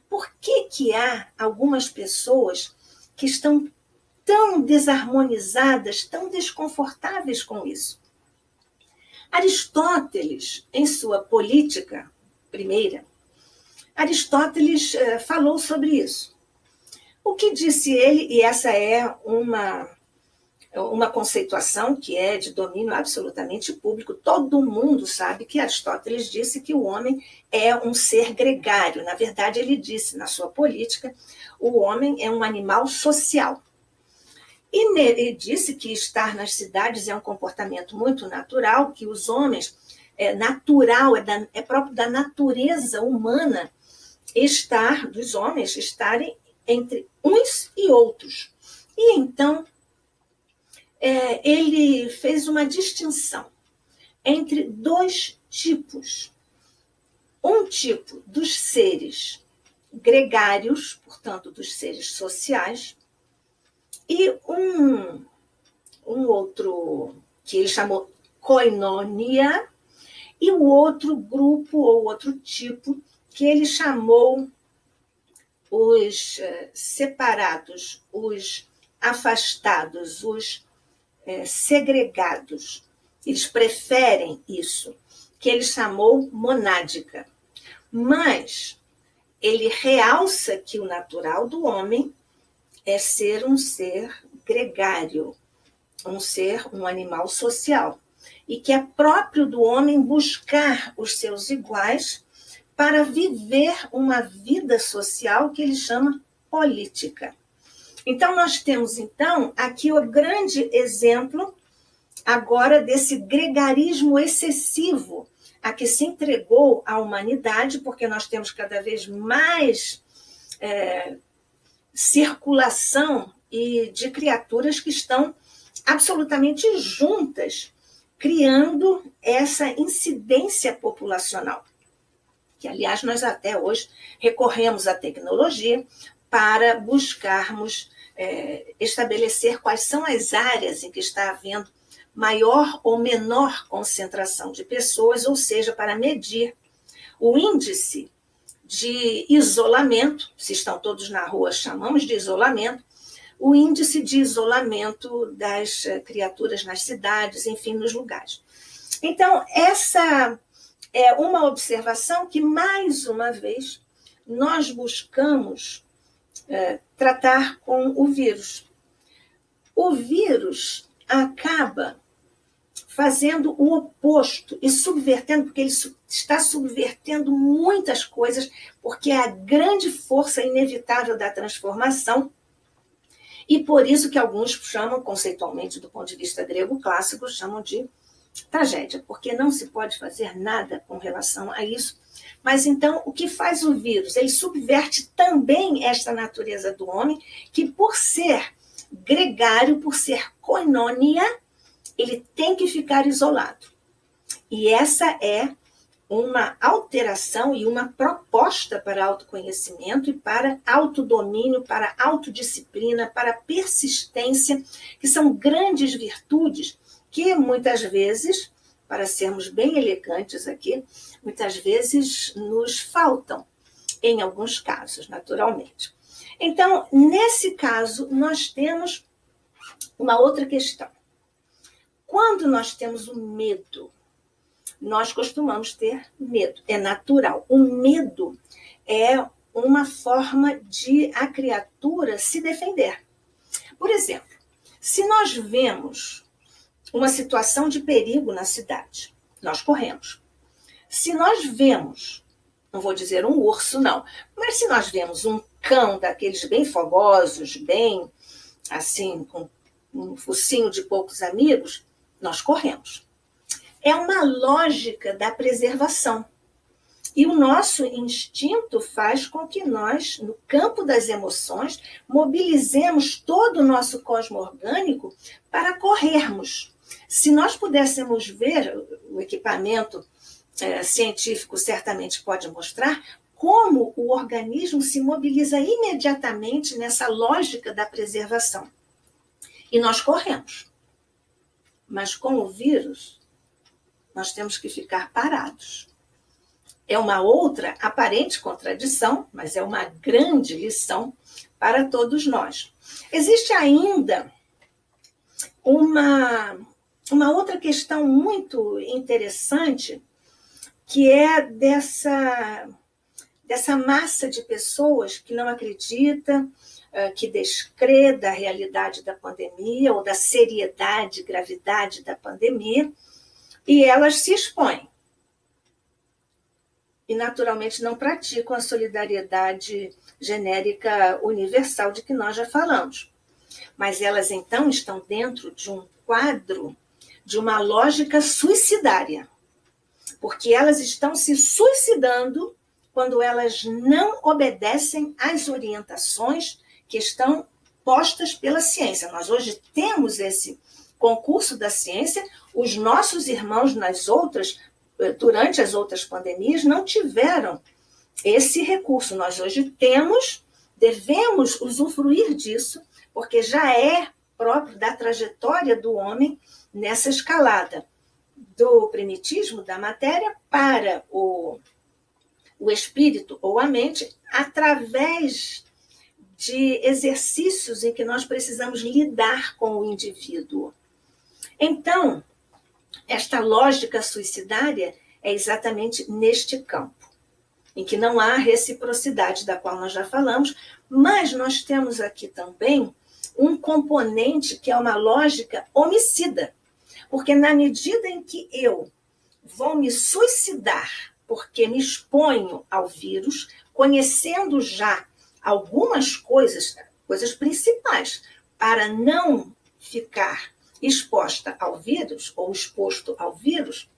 por que há algumas pessoas que estão tão desarmonizadas, tão desconfortáveis com isso? Aristóteles, em sua Política Primeira, Aristóteles falou sobre isso. O que disse ele, e essa é uma conceituação que é de domínio absolutamente público, todo mundo sabe que Aristóteles disse que o homem é um ser gregário. Na verdade, ele disse na sua Política, o homem é um animal social. E ele disse que estar nas cidades é um comportamento muito natural, que os homens natural, é próprio da natureza humana dos homens estarem entre uns e outros. E então, ele fez uma distinção entre dois tipos. Um tipo dos seres gregários, portanto, dos seres sociais, e um outro que ele chamou koinonia, e o outro grupo ou outro tipo que ele chamou os separados, os afastados, os segregados. Eles preferem isso, que ele chamou monádica. Mas ele realça que o natural do homem é ser um ser gregário, um animal social, e que é próprio do homem buscar os seus iguais para viver uma vida social que ele chama política. Então, nós temos, aqui o grande exemplo agora desse gregarismo excessivo a que se entregou a humanidade, porque nós temos cada vez mais circulação de criaturas que estão absolutamente juntas, criando essa incidência populacional. Que, aliás, nós até hoje recorremos à tecnologia para buscarmos estabelecer quais são as áreas em que está havendo maior ou menor concentração de pessoas, ou seja, para medir o índice de isolamento, se estão todos na rua, chamamos de isolamento, o índice de isolamento das criaturas nas cidades, enfim, nos lugares. Então, essa é uma observação que, mais uma vez, nós buscamos tratar com o vírus. O vírus acaba fazendo o oposto e subvertendo, porque ele está subvertendo muitas coisas, porque é a grande força inevitável da transformação, e por isso que alguns chamam, conceitualmente, do ponto de vista grego clássico, chamam de tragédia, porque não se pode fazer nada com relação a isso. Mas então, o que faz o vírus? Ele subverte também esta natureza do homem, que por ser gregário, por ser koinonia, ele tem que ficar isolado. E essa é uma alteração e uma proposta para autoconhecimento e para autodomínio, para autodisciplina, para persistência, que são grandes virtudes que muitas vezes, para sermos bem elegantes aqui, muitas vezes nos faltam, em alguns casos, naturalmente. Então, nesse caso, nós temos uma outra questão. Quando nós temos o medo, nós costumamos ter medo, é natural. O medo é uma forma de a criatura se defender. Por exemplo, se nós vemos uma situação de perigo na cidade, nós corremos. Se nós vemos, não vou dizer um urso, não, mas se nós vemos um cão daqueles bem fogosos, bem assim, com um focinho de poucos amigos, nós corremos. É uma lógica da preservação. E o nosso instinto faz com que nós, no campo das emoções, mobilizemos todo o nosso cosmo orgânico para corrermos. Se nós pudéssemos ver, o equipamento científico certamente pode mostrar, como o organismo se mobiliza imediatamente nessa lógica da preservação. E nós corremos. Mas com o vírus, nós temos que ficar parados. É uma outra aparente contradição, mas é uma grande lição para todos nós. Existe ainda uma outra questão muito interessante, que é dessa massa de pessoas que não acredita, que descrê da realidade da pandemia ou da seriedade, gravidade da pandemia, e elas se expõem. E, naturalmente, não praticam a solidariedade genérica universal de que nós já falamos. Mas elas, então, estão dentro de um quadro de uma lógica suicidária. porque elas estão se suicidando quando elas não obedecem às orientações que estão postas pela ciência. Nós hoje temos esse concurso da ciência, os nossos irmãos durante as outras pandemias, não tiveram esse recurso. Nós hoje devemos usufruir disso, porque já é próprio da trajetória do homem nessa escalada do primitismo da matéria para o espírito ou a mente, através de exercícios em que nós precisamos lidar com o indivíduo. Então, esta lógica suicidária é exatamente neste campo, em que não há reciprocidade, da qual nós já falamos, mas nós temos aqui também um componente que é uma lógica homicida, porque na medida em que eu vou me suicidar porque me exponho ao vírus, conhecendo já algumas coisas principais, para não ficar exposta ao vírus ou exposto ao vírus.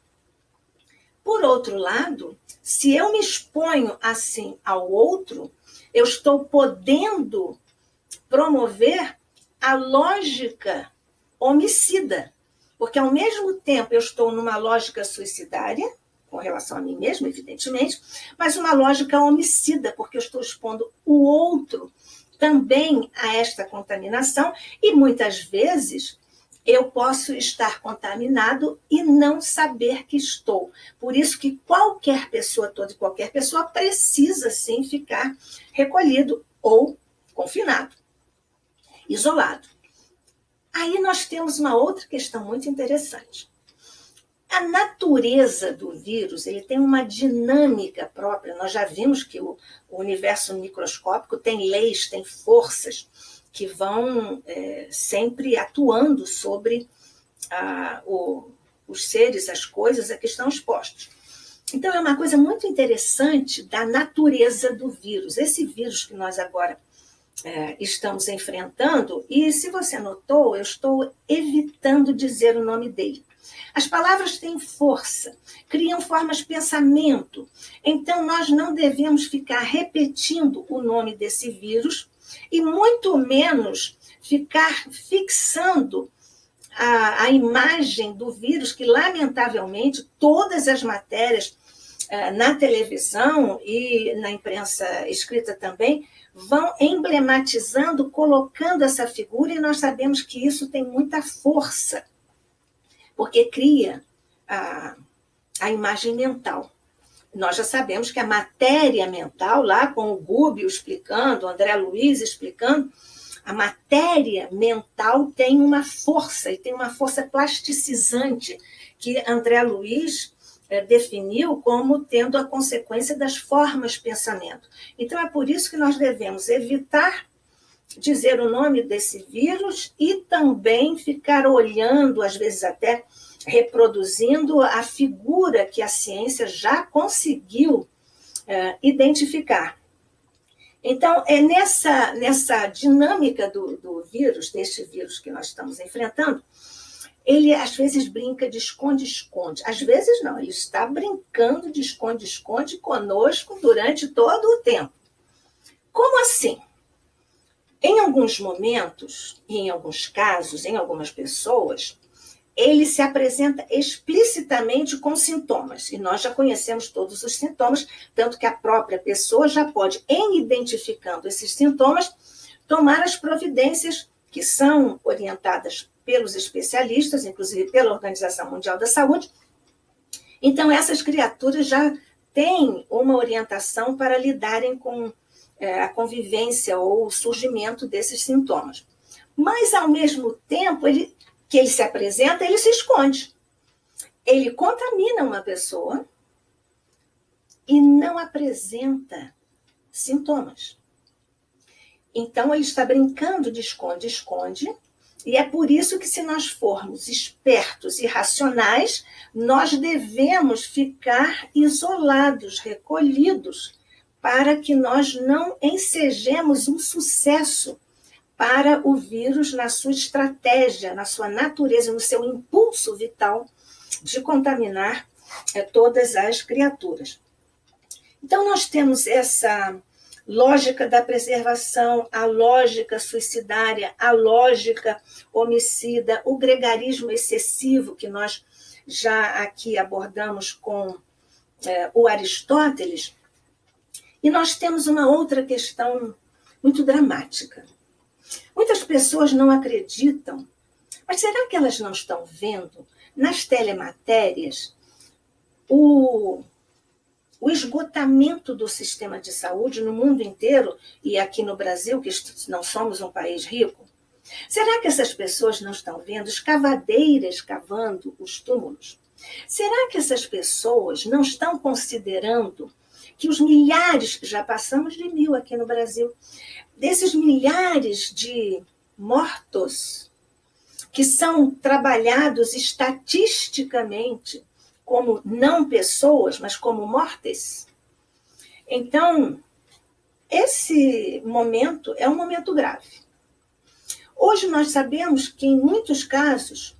Por outro lado, se eu me exponho assim ao outro, eu estou podendo promover a lógica homicida, porque ao mesmo tempo eu estou numa lógica suicidária, com relação a mim mesmo, evidentemente, mas uma lógica homicida, porque eu estou expondo o outro também a esta contaminação, e muitas vezes eu posso estar contaminado e não saber que estou. Por isso que qualquer pessoa, toda e qualquer pessoa, precisa sim ficar recolhido ou confinado, isolado. Aí nós temos uma outra questão muito interessante. A natureza do vírus, ele tem uma dinâmica própria. Nós já vimos que o universo microscópico tem leis, tem forças que vão sempre atuando sobre os seres, as coisas a que estão expostos. Então, é uma coisa muito interessante da natureza do vírus. Esse vírus que nós agora estamos enfrentando, e se você notou, eu estou evitando dizer o nome dele. As palavras têm força, criam formas de pensamento. Então, nós não devemos ficar repetindo o nome desse vírus e muito menos ficar fixando a imagem do vírus, que, lamentavelmente, todas as matérias na televisão e na imprensa escrita também vão emblematizando, colocando essa figura, e nós sabemos que isso tem muita força, porque cria a imagem mental. Nós já sabemos que a matéria mental, lá com o Gubbio explicando, o André Luiz explicando, a matéria mental tem uma força, e tem uma força plasticizante, que André Luiz definiu como tendo a consequência das formas de pensamento. Então, é por isso que nós devemos evitar dizer o nome desse vírus e também ficar olhando, às vezes até reproduzindo a figura que a ciência já conseguiu identificar. Então, é nessa dinâmica do vírus, deste vírus que nós estamos enfrentando, ele às vezes brinca de esconde-esconde. Às vezes não, ele está brincando de esconde-esconde conosco durante todo o tempo. Como assim? Em alguns momentos, e em alguns casos, em algumas pessoas, ele se apresenta explicitamente com sintomas. E nós já conhecemos todos os sintomas, tanto que a própria pessoa já pode, em identificando esses sintomas, tomar as providências que são orientadas pelos especialistas, inclusive pela Organização Mundial da Saúde. Então, essas criaturas já têm uma orientação para lidarem com a convivência ou o surgimento desses sintomas. Mas, ao mesmo tempo, que ele se apresenta, ele se esconde. Ele contamina uma pessoa e não apresenta sintomas. Então, ele está brincando de esconde-esconde, e é por isso que, se nós formos espertos e racionais, nós devemos ficar isolados, recolhidos, para que nós não ensejemos um sucesso para o vírus na sua estratégia, na sua natureza, no seu impulso vital de contaminar todas as criaturas. Então, nós temos essa lógica da preservação, a lógica suicidária, a lógica homicida, o gregarismo excessivo, que nós já aqui abordamos com o Aristóteles. E nós temos uma outra questão muito dramática. Muitas pessoas não acreditam, mas será que elas não estão vendo nas telematérias o esgotamento do sistema de saúde no mundo inteiro e aqui no Brasil, que não somos um país rico? Será que essas pessoas não estão vendo escavadeiras cavando os túmulos? Será que essas pessoas não estão considerando que os milhares, já passamos de 1.000 aqui no Brasil, desses milhares de mortos que são trabalhados estatisticamente como não pessoas, mas como mortes? Então, esse momento é um momento grave. Hoje nós sabemos que, em muitos casos,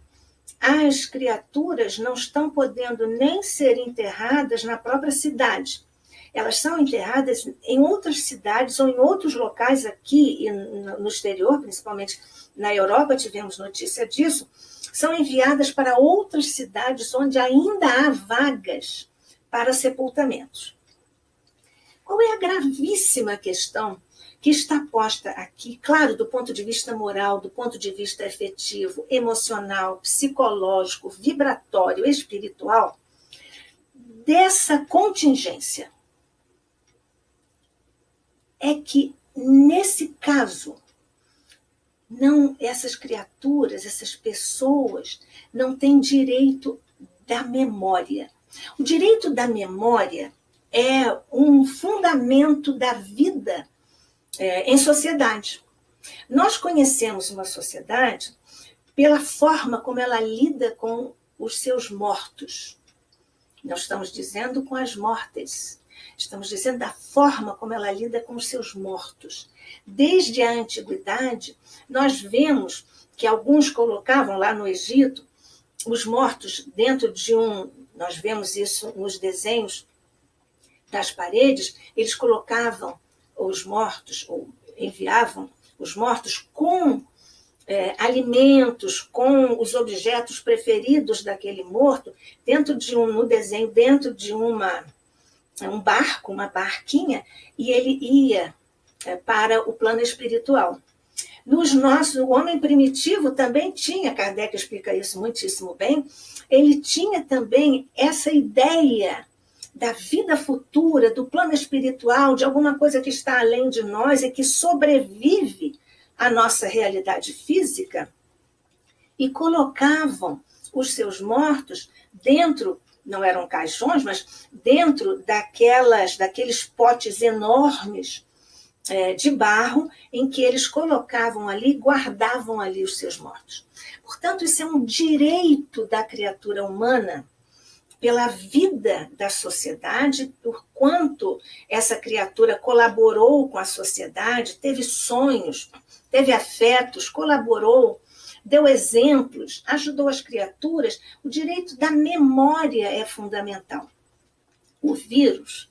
as criaturas não estão podendo nem ser enterradas na própria cidade. Elas são enterradas em outras cidades ou em outros locais aqui e no exterior, principalmente na Europa, tivemos notícia disso, são enviadas para outras cidades onde ainda há vagas para sepultamentos. Qual é a gravíssima questão que está posta aqui, claro, do ponto de vista moral, do ponto de vista afetivo, emocional, psicológico, vibratório, espiritual, dessa contingência? É que, nesse caso, essas criaturas, essas pessoas, não têm direito da memória. O direito da memória é um fundamento da vida em sociedade. Nós conhecemos uma sociedade pela forma como ela lida com os seus mortos. Nós estamos dizendo com as mortes. Estamos dizendo da forma como ela lida com os seus mortos. Desde a antiguidade, nós vemos que alguns colocavam lá no Egito os mortos dentro de nós vemos isso nos desenhos das paredes, eles colocavam os mortos, ou enviavam os mortos com alimentos, com os objetos preferidos daquele morto, no desenho, dentro de um barco, uma barquinha, e ele ia para o plano espiritual. O homem primitivo também tinha, Kardec explica isso muitíssimo bem, ele tinha também essa ideia da vida futura, do plano espiritual, de alguma coisa que está além de nós e que sobrevive à nossa realidade física, e colocavam os seus mortos dentro, não eram caixões, mas dentro daqueles potes enormes de barro, em que eles colocavam ali, guardavam ali os seus mortos. Portanto, isso é um direito da criatura humana pela vida da sociedade, por quanto essa criatura colaborou com a sociedade, teve sonhos, teve afetos, colaborou, deu exemplos, ajudou as criaturas. O direito da memória é fundamental. O vírus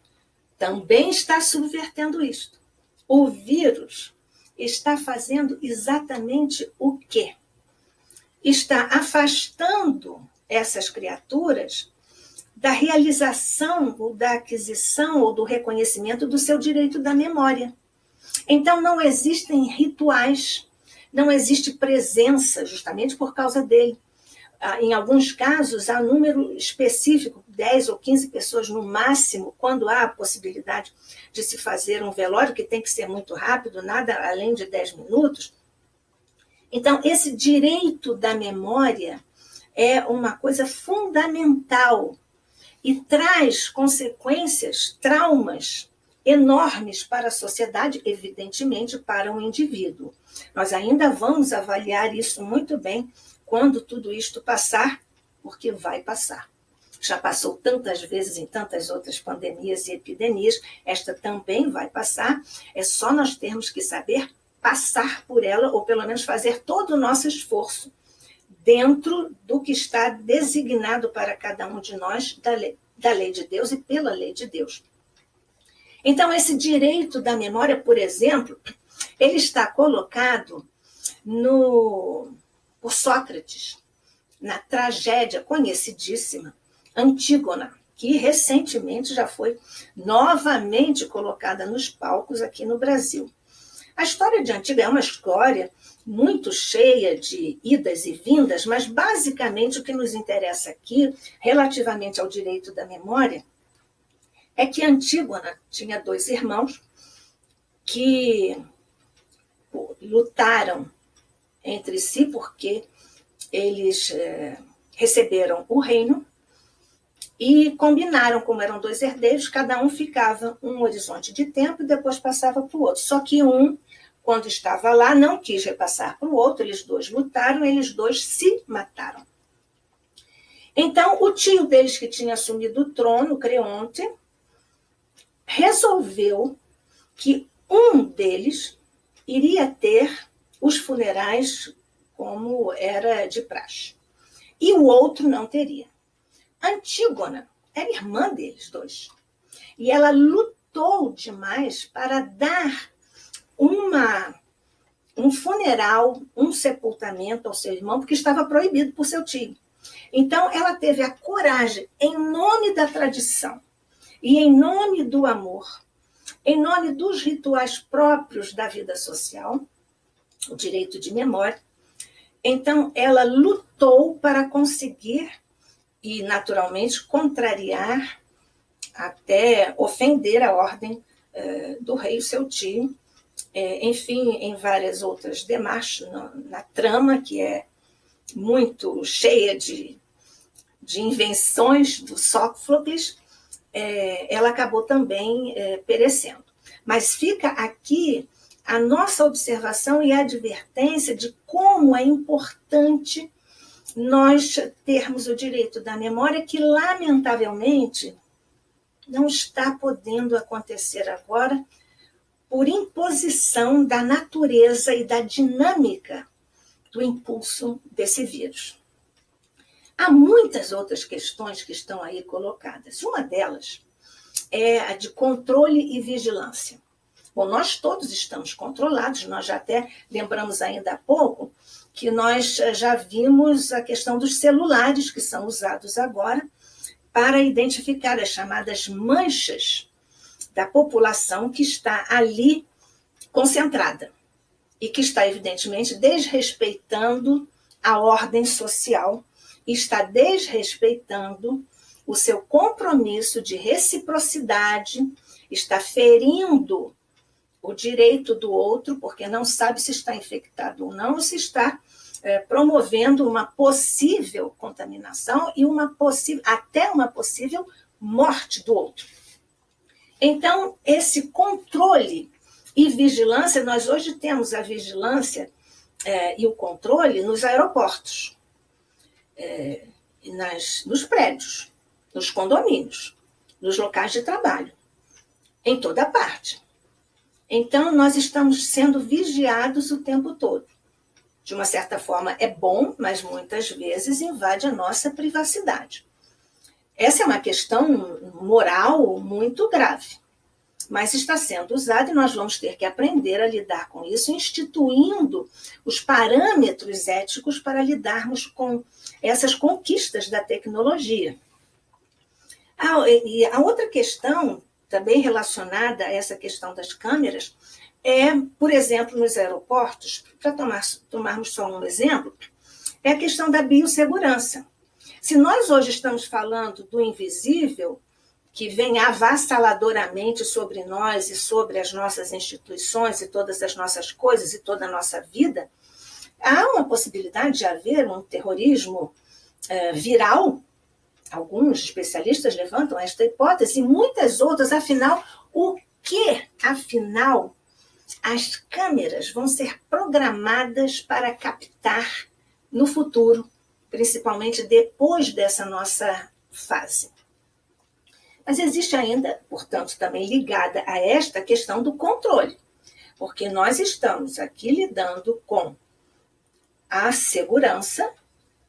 também está subvertendo isto. O vírus está fazendo exatamente o quê? Está afastando essas criaturas da realização ou da aquisição ou do reconhecimento do seu direito da memória. Então, não existem rituais, não existe presença, justamente por causa dele. Em alguns casos, há um número específico, 10 ou 15 pessoas no máximo, quando há a possibilidade de se fazer um velório, que tem que ser muito rápido, nada além de 10 minutos. Então, esse direito da memória é uma coisa fundamental e traz consequências, traumas enormes para a sociedade, evidentemente para o indivíduo. Nós ainda vamos avaliar isso muito bem quando tudo isto passar, porque vai passar. Já passou tantas vezes em tantas outras pandemias e epidemias, esta também vai passar, é só nós termos que saber passar por ela, ou pelo menos fazer todo o nosso esforço dentro do que está designado para cada um de nós da lei de Deus e pela lei de Deus. Então, esse direito da memória, por exemplo, ele está colocado por Sócrates, na tragédia conhecidíssima Antígona, que recentemente já foi novamente colocada nos palcos aqui no Brasil. A história de Antígona é uma história muito cheia de idas e vindas, mas basicamente o que nos interessa aqui, relativamente ao direito da memória, é que Antígona tinha 2 irmãos que lutaram entre si porque eles receberam o reino e combinaram, como eram 2 herdeiros, cada um ficava um horizonte de tempo e depois passava para o outro. Só que um, quando estava lá, não quis repassar para o outro, eles 2 lutaram, eles 2 se mataram. Então, o tio deles, que tinha assumido o trono, Creonte, resolveu que um deles iria ter os funerais como era de praxe, e o outro não teria. Antígona era irmã deles 2, e ela lutou demais para dar um funeral, um sepultamento ao seu irmão, porque estava proibido por seu tio. Então, ela teve a coragem, em nome da tradição e em nome do amor, em nome dos rituais próprios da vida social, o direito de memória. Então, ela lutou para conseguir e, naturalmente, contrariar, até ofender a ordem do rei, seu tio, enfim, em várias outras demarches, na trama, que é muito cheia de invenções do Sófocles, ela acabou também perecendo. Mas fica aqui a nossa observação e a advertência de como é importante nós termos o direito da memória, que, lamentavelmente, não está podendo acontecer agora por imposição da natureza e da dinâmica do impulso desse vírus. Há muitas outras questões que estão aí colocadas. Uma delas é a de controle e vigilância. Bom, nós todos estamos controlados, nós já até lembramos ainda há pouco que nós já vimos a questão dos celulares que são usados agora para identificar as chamadas manchas da população que está ali concentrada e que está, evidentemente, desrespeitando a ordem social e está desrespeitando o seu compromisso de reciprocidade, está ferindo o direito do outro, porque não sabe se está infectado ou não, ou se está promovendo uma possível contaminação e até uma possível morte do outro. Então, esse controle e vigilância, nós hoje temos a vigilância e o controle nos aeroportos, nos prédios, nos condomínios, nos locais de trabalho, em toda parte. Então, nós estamos sendo vigiados o tempo todo. De uma certa forma é bom, mas muitas vezes invade a nossa privacidade. Essa é uma questão moral muito grave, mas está sendo usada e nós vamos ter que aprender a lidar com isso, instituindo os parâmetros éticos para lidarmos com essas conquistas da tecnologia. E a outra questão, também relacionada a essa questão das câmeras, por exemplo, nos aeroportos, para tomarmos só um exemplo, é a questão da biossegurança. Se nós hoje estamos falando do invisível, que vem avassaladoramente sobre nós e sobre as nossas instituições e todas as nossas coisas e toda a nossa vida, há uma possibilidade de haver um terrorismo viral. Alguns especialistas levantam esta hipótese e muitas outras. Afinal, as câmeras vão ser programadas para captar no futuro, principalmente depois dessa nossa fase. Mas existe ainda, portanto, também ligada a esta questão do controle, porque nós estamos aqui lidando com a segurança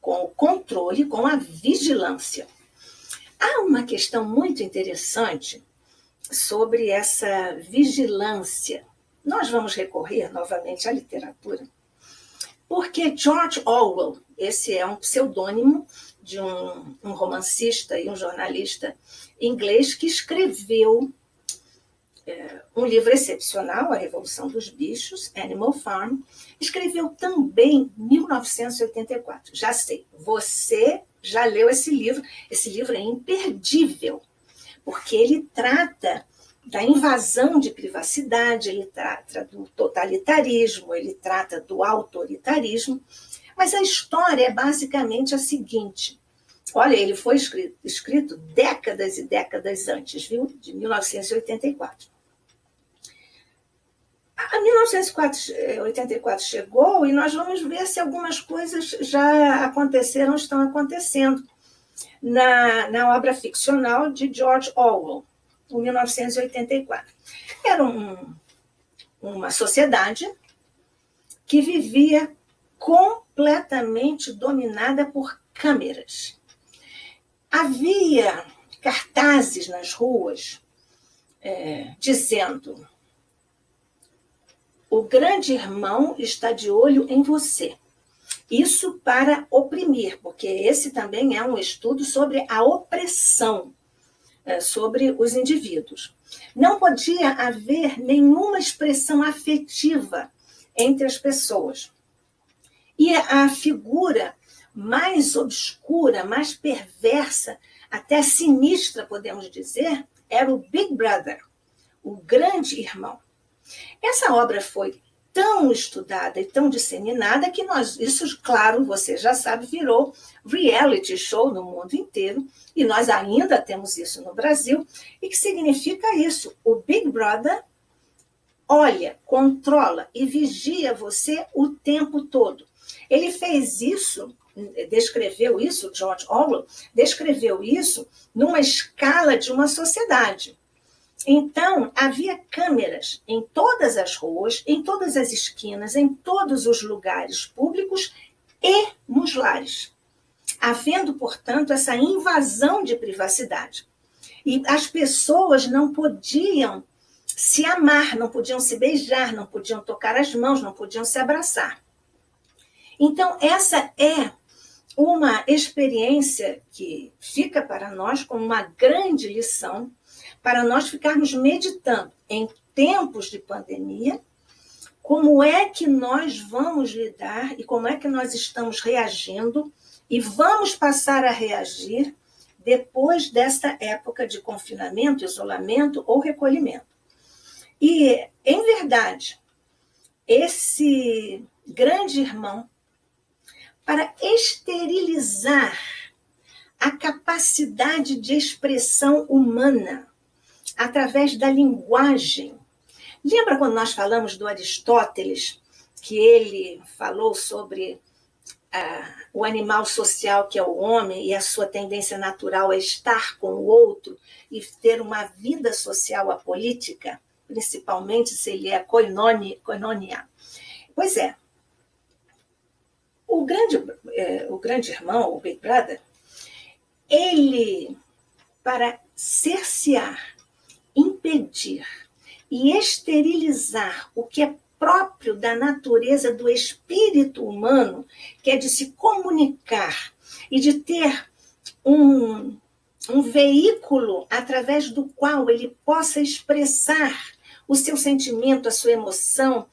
com o controle, com a vigilância. Há uma questão muito interessante sobre essa vigilância. Nós vamos recorrer novamente à literatura, porque George Orwell, esse é um pseudônimo de um romancista e um jornalista inglês que escreveu um livro excepcional, A Revolução dos Bichos, Animal Farm. Escreveu também 1984. Já sei, você já leu esse livro. Esse livro é imperdível, porque ele trata da invasão de privacidade, ele trata do totalitarismo, ele trata do autoritarismo, mas a história é basicamente a seguinte. Olha, ele foi escrito décadas e décadas antes, viu? De 1984. A 1984 chegou e nós vamos ver se algumas coisas já aconteceram, estão acontecendo na obra ficcional de George Orwell, em 1984. Era uma sociedade que vivia completamente dominada por câmeras. Havia cartazes nas ruas dizendo: o grande irmão está de olho em você. Isso para oprimir, porque esse também é um estudo sobre a opressão sobre os indivíduos. Não podia haver nenhuma expressão afetiva entre as pessoas. E a figura mais obscura, mais perversa, até sinistra, podemos dizer, era o Big Brother, o grande irmão. Essa obra foi tão estudada e tão disseminada que isso, claro, você já sabe, virou reality show no mundo inteiro, e nós ainda temos isso no Brasil. E que significa isso? O Big Brother olha, controla e vigia você o tempo todo. Ele fez isso, descreveu isso, George Orwell, descreveu isso numa escala de uma sociedade. Então, havia câmeras em todas as ruas, em todas as esquinas, em todos os lugares públicos e nos lares, havendo, portanto, essa invasão de privacidade. E as pessoas não podiam se amar, não podiam se beijar, não podiam tocar as mãos, não podiam se abraçar. Então, essa é uma experiência que fica para nós como uma grande lição, para nós ficarmos meditando em tempos de pandemia, como é que nós vamos lidar e como é que nós estamos reagindo e vamos passar a reagir depois desta época de confinamento, isolamento ou recolhimento. E, em verdade, esse grande irmão, para esterilizar a capacidade de expressão humana através da linguagem. Lembra quando nós falamos do Aristóteles, que ele falou sobre o animal social, que é o homem, e a sua tendência natural é estar com o outro e ter uma vida social apolítica, principalmente se ele é koinonia. Pois é, o grande irmão, o Big Brother, ele, para cercear, impedir e esterilizar o que é próprio da natureza do espírito humano, que é de se comunicar e de ter um veículo através do qual ele possa expressar o seu sentimento, a sua emoção,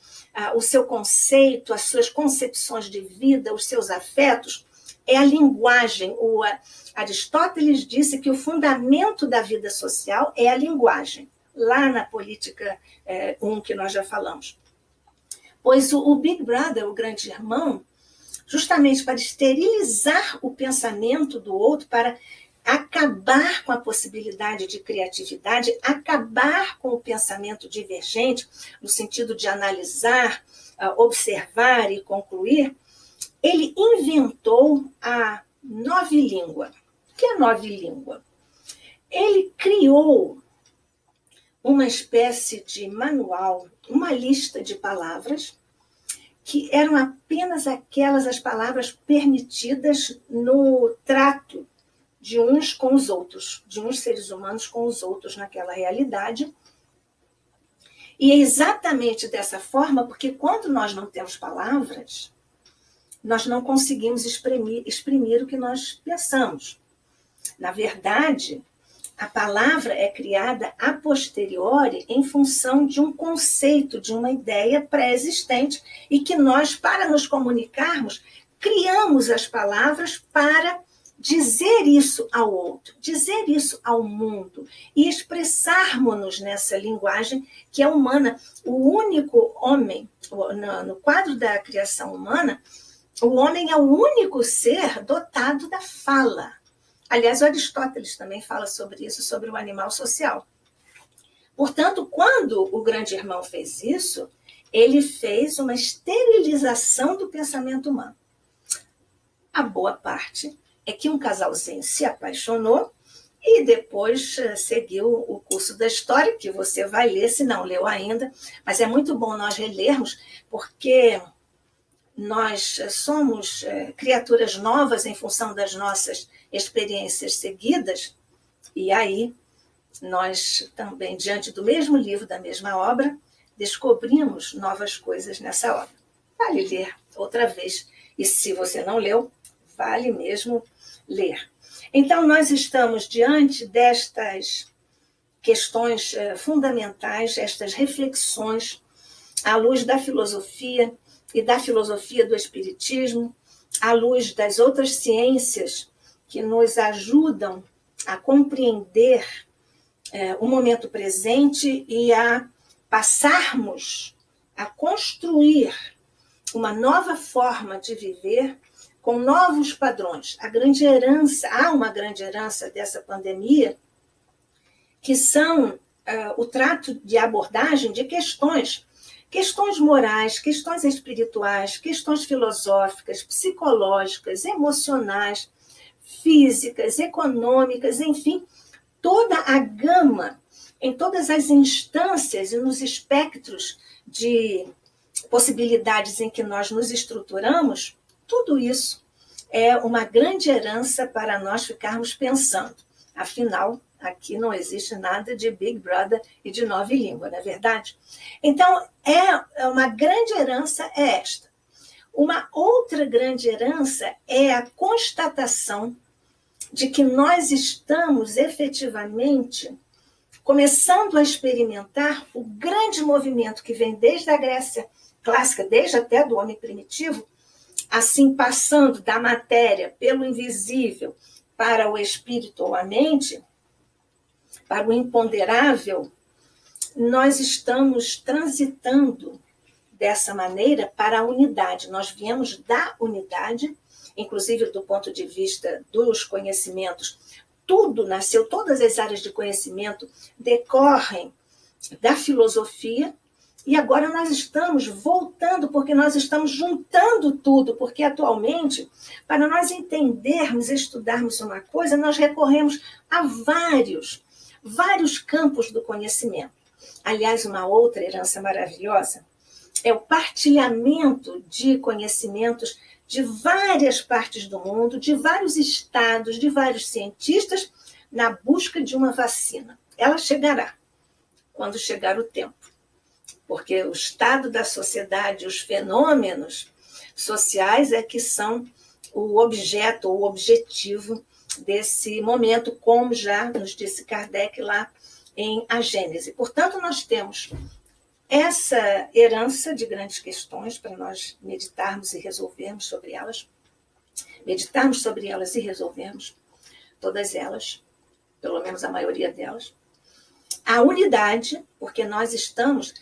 o seu conceito, as suas concepções de vida, os seus afetos, é a linguagem. O Aristóteles disse que o fundamento da vida social é a linguagem, lá na Política 1, que nós já falamos. Pois o Big Brother, o grande irmão, justamente para esterilizar o pensamento do outro, para acabar com a possibilidade de criatividade, acabar com o pensamento divergente, no sentido de analisar, observar e concluir, ele inventou a novilíngua. O que é novilíngua? Ele criou uma espécie de manual, uma lista de palavras que eram apenas aquelas as palavras permitidas no trato de uns com os outros, de uns seres humanos com os outros naquela realidade. E é exatamente dessa forma, porque quando nós não temos palavras, nós não conseguimos exprimir o que nós pensamos. Na verdade, a palavra é criada a posteriori em função de um conceito, de uma ideia pré-existente, e que nós, para nos comunicarmos, criamos as palavras para dizer isso ao outro, dizer isso ao mundo e expressarmos-nos nessa linguagem que é humana. O único homem, no quadro da criação humana, o homem é o único ser dotado da fala. Aliás, Aristóteles também fala sobre isso, sobre o animal social. Portanto, quando o grande irmão fez isso, ele fez uma esterilização do pensamento humano. A boa parte é que um casalzinho se apaixonou e depois seguiu o curso da história, que você vai ler, se não leu ainda, mas é muito bom nós relermos, porque nós somos criaturas novas em função das nossas experiências seguidas, e aí nós também, diante do mesmo livro, da mesma obra, descobrimos novas coisas nessa obra. Vale ler outra vez, e se você não leu, vale mesmo ler. Então, nós estamos diante destas questões fundamentais, estas reflexões à luz da filosofia e da filosofia do espiritismo, à luz das outras ciências que nos ajudam a compreender o momento presente e a passarmos a construir uma nova forma de viver com novos padrões. Há uma grande herança dessa pandemia, que são o trato de abordagem de questões morais, questões espirituais, questões filosóficas, psicológicas, emocionais, físicas, econômicas, enfim, toda a gama, em todas as instâncias e nos espectros de possibilidades em que nós nos estruturamos, tudo isso é uma grande herança para nós ficarmos pensando. Afinal, aqui não existe nada de Big Brother e de nova língua, não é verdade? Então, uma grande herança é esta. Uma outra grande herança é a constatação de que nós estamos efetivamente começando a experimentar o grande movimento que vem desde a Grécia clássica, desde até do homem primitivo, assim passando da matéria pelo invisível para o espírito ou a mente, para o imponderável, nós estamos transitando dessa maneira para a unidade. Nós viemos da unidade, inclusive do ponto de vista dos conhecimentos. Tudo nasceu, todas as áreas de conhecimento decorrem da filosofia, e agora nós estamos voltando, porque nós estamos juntando tudo, porque atualmente, para nós entendermos, estudarmos uma coisa, nós recorremos a vários campos do conhecimento. Aliás, uma outra herança maravilhosa é o partilhamento de conhecimentos de várias partes do mundo, de vários estados, de vários cientistas, na busca de uma vacina. Ela chegará quando chegar o tempo. Porque o estado da sociedade, os fenômenos sociais é que são o objeto ou o objetivo desse momento, como já nos disse Kardec lá em A Gênese. Portanto, nós temos essa herança de grandes questões para nós meditarmos e resolvermos sobre elas. Meditarmos sobre elas e resolvermos todas elas, pelo menos a maioria delas. A unidade, porque nós estamos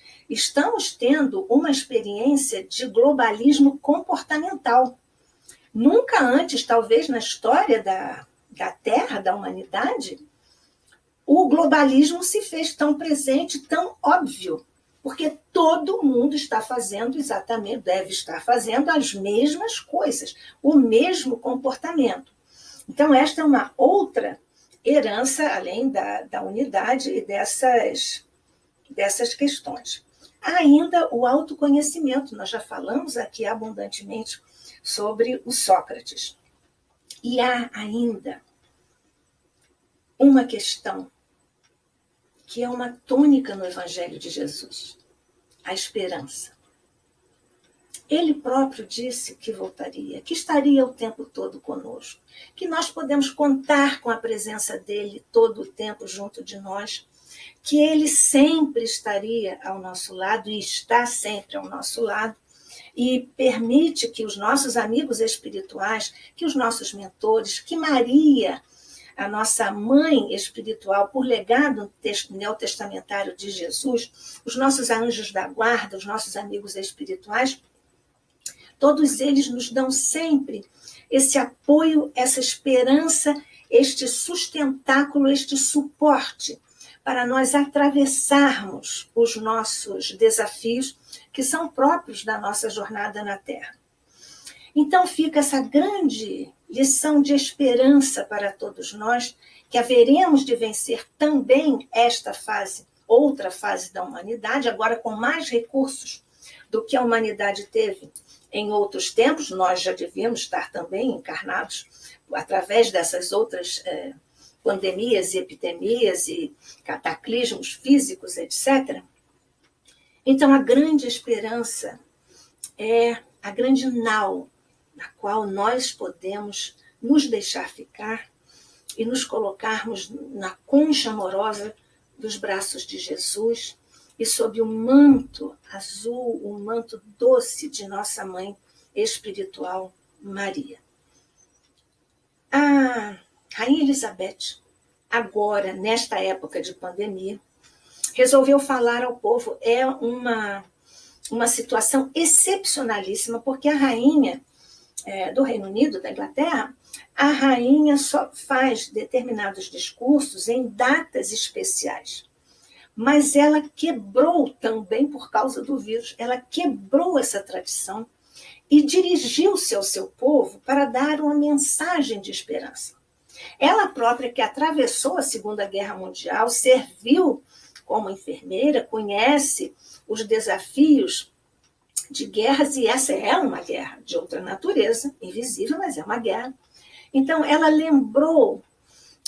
tendo uma experiência de globalismo comportamental. Nunca antes, talvez na história da Terra, da humanidade, o globalismo se fez tão presente, tão óbvio, porque todo mundo está fazendo exatamente, deve estar fazendo as mesmas coisas, o mesmo comportamento. Então, esta é uma outra herança, além da unidade e dessas questões. Há ainda o autoconhecimento, nós já falamos aqui abundantemente sobre o Sócrates. E há ainda uma questão que é uma tônica no Evangelho de Jesus, a esperança. Ele próprio disse que voltaria, que estaria o tempo todo conosco, que nós podemos contar com a presença dele todo o tempo junto de nós, que ele sempre estaria ao nosso lado e está sempre ao nosso lado, e permite que os nossos amigos espirituais, que os nossos mentores, que Maria, a nossa mãe espiritual, por legado neotestamentário de Jesus, os nossos anjos da guarda, os nossos amigos espirituais, todos eles nos dão sempre esse apoio, essa esperança, este sustentáculo, este suporte para nós atravessarmos os nossos desafios que são próprios da nossa jornada na Terra. Então fica essa grande lição de esperança para todos nós, que haveremos de vencer também esta fase, outra fase da humanidade, agora com mais recursos do que a humanidade teve em outros tempos. Nós já devíamos estar também encarnados através dessas outras pandemias e epidemias e cataclismos físicos, etc. Então, a grande esperança é a grande nau na qual nós podemos nos deixar ficar e nos colocarmos na concha amorosa dos braços de Jesus e sob o manto azul, o manto doce de nossa mãe espiritual, Maria. A Rainha Elizabeth, agora, nesta época de pandemia, resolveu falar ao povo. É uma situação excepcionalíssima, porque a rainha do Reino Unido, da Inglaterra, a rainha só faz determinados discursos em datas especiais. Mas ela quebrou também, por causa do vírus, ela quebrou essa tradição e dirigiu-se ao seu povo para dar uma mensagem de esperança. Ela própria, que atravessou a Segunda Guerra Mundial, serviu como enfermeira, conhece os desafios de guerras, e essa é uma guerra de outra natureza, invisível, mas é uma guerra. Então, ela lembrou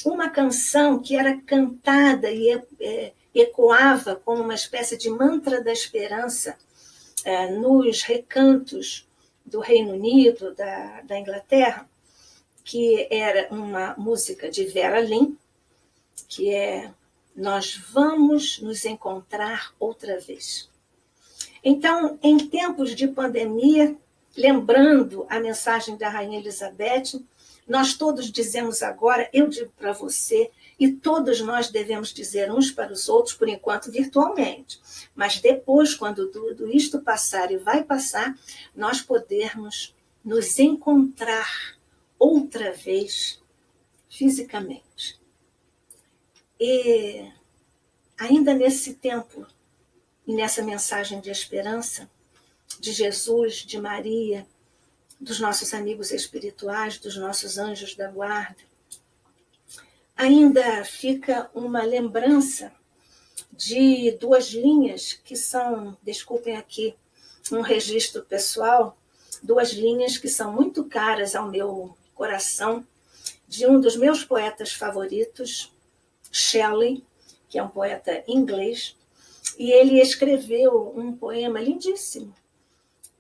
uma canção que era cantada e ecoava como uma espécie de mantra da esperança nos recantos do Reino Unido, da Inglaterra, que era uma música de Vera Lynn, que é Nós Vamos Nos Encontrar Outra Vez. Então, em tempos de pandemia, lembrando a mensagem da Rainha Elizabeth, nós todos dizemos agora, eu digo para você, e todos nós devemos dizer uns para os outros, por enquanto virtualmente. Mas depois, quando tudo isto passar e vai passar, nós podermos nos encontrar outra vez fisicamente. E ainda nesse tempo, e nessa mensagem de esperança, de Jesus, de Maria, dos nossos amigos espirituais, dos nossos anjos da guarda, ainda fica uma lembrança de duas linhas que são, desculpem aqui, um registro pessoal, duas linhas que são muito caras ao meu coração, de um dos meus poetas favoritos, Shelley, que é um poeta inglês, e ele escreveu um poema lindíssimo,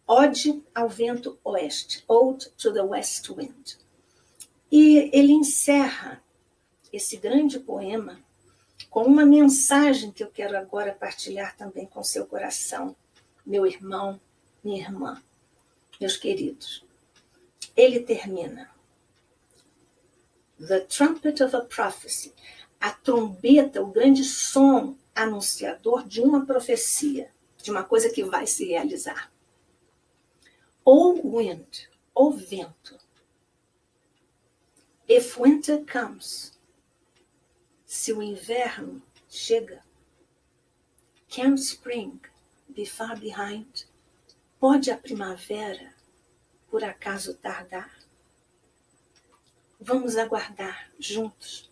Ode ao Vento Oeste, Ode to the West Wind. E ele encerra esse grande poema com uma mensagem que eu quero agora partilhar também com seu coração, meu irmão, minha irmã, meus queridos. Ele termina, The trumpet of a prophecy, a trombeta, o grande som anunciador de uma profecia, de uma coisa que vai se realizar. O wind, o vento. If winter comes, se o inverno chega, can spring be far behind? Pode a primavera, por acaso, tardar? Vamos aguardar juntos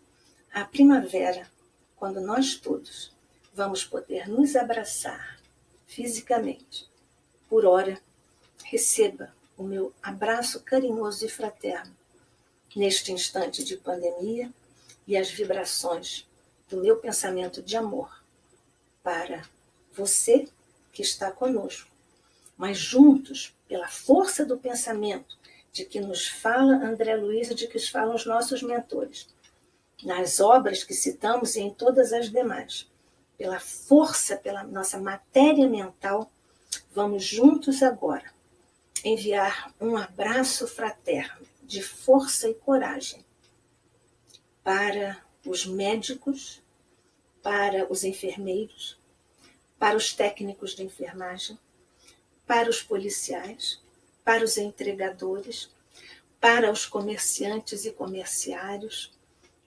a primavera, quando nós todos vamos poder nos abraçar fisicamente. Por ora, receba o meu abraço carinhoso e fraterno neste instante de pandemia e as vibrações do meu pensamento de amor para você que está conosco, mas juntos, pela força do pensamento de que nos fala André Luiz e de que falam os nossos mentores, nas obras que citamos e em todas as demais, pela força, pela nossa matéria mental, vamos juntos agora enviar um abraço fraterno de força e coragem para os médicos, para os enfermeiros, para os técnicos de enfermagem, para os policiais, para os entregadores, para os comerciantes e comerciários,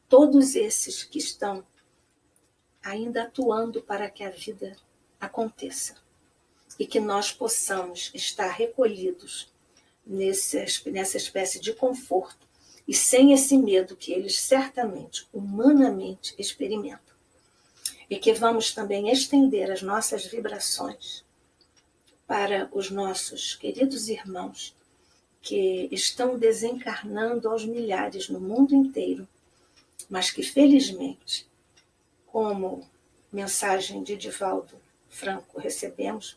todos esses que estão ainda atuando para que a vida aconteça e que nós possamos estar recolhidos nessa espécie de conforto e sem esse medo que eles certamente, humanamente, experimentam. E que vamos também estender as nossas vibrações para os nossos queridos irmãos que estão desencarnando aos milhares no mundo inteiro, mas que felizmente, como mensagem de Divaldo Franco recebemos,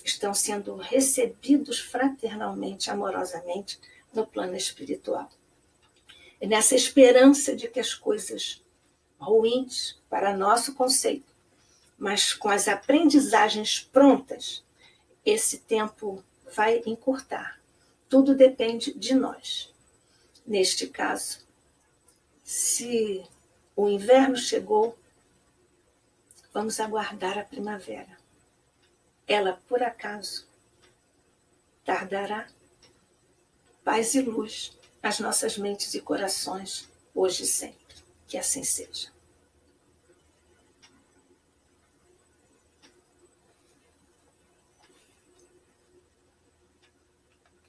estão sendo recebidos fraternalmente, amorosamente, no plano espiritual. E nessa esperança de que as coisas ruins, para nosso conceito, mas com as aprendizagens prontas, esse tempo vai encurtar. Tudo depende de nós. Neste caso, se o inverno chegou, vamos aguardar a primavera. Ela, por acaso, tardará. Paz e luz às nossas mentes e corações, hoje e sempre. Que assim seja.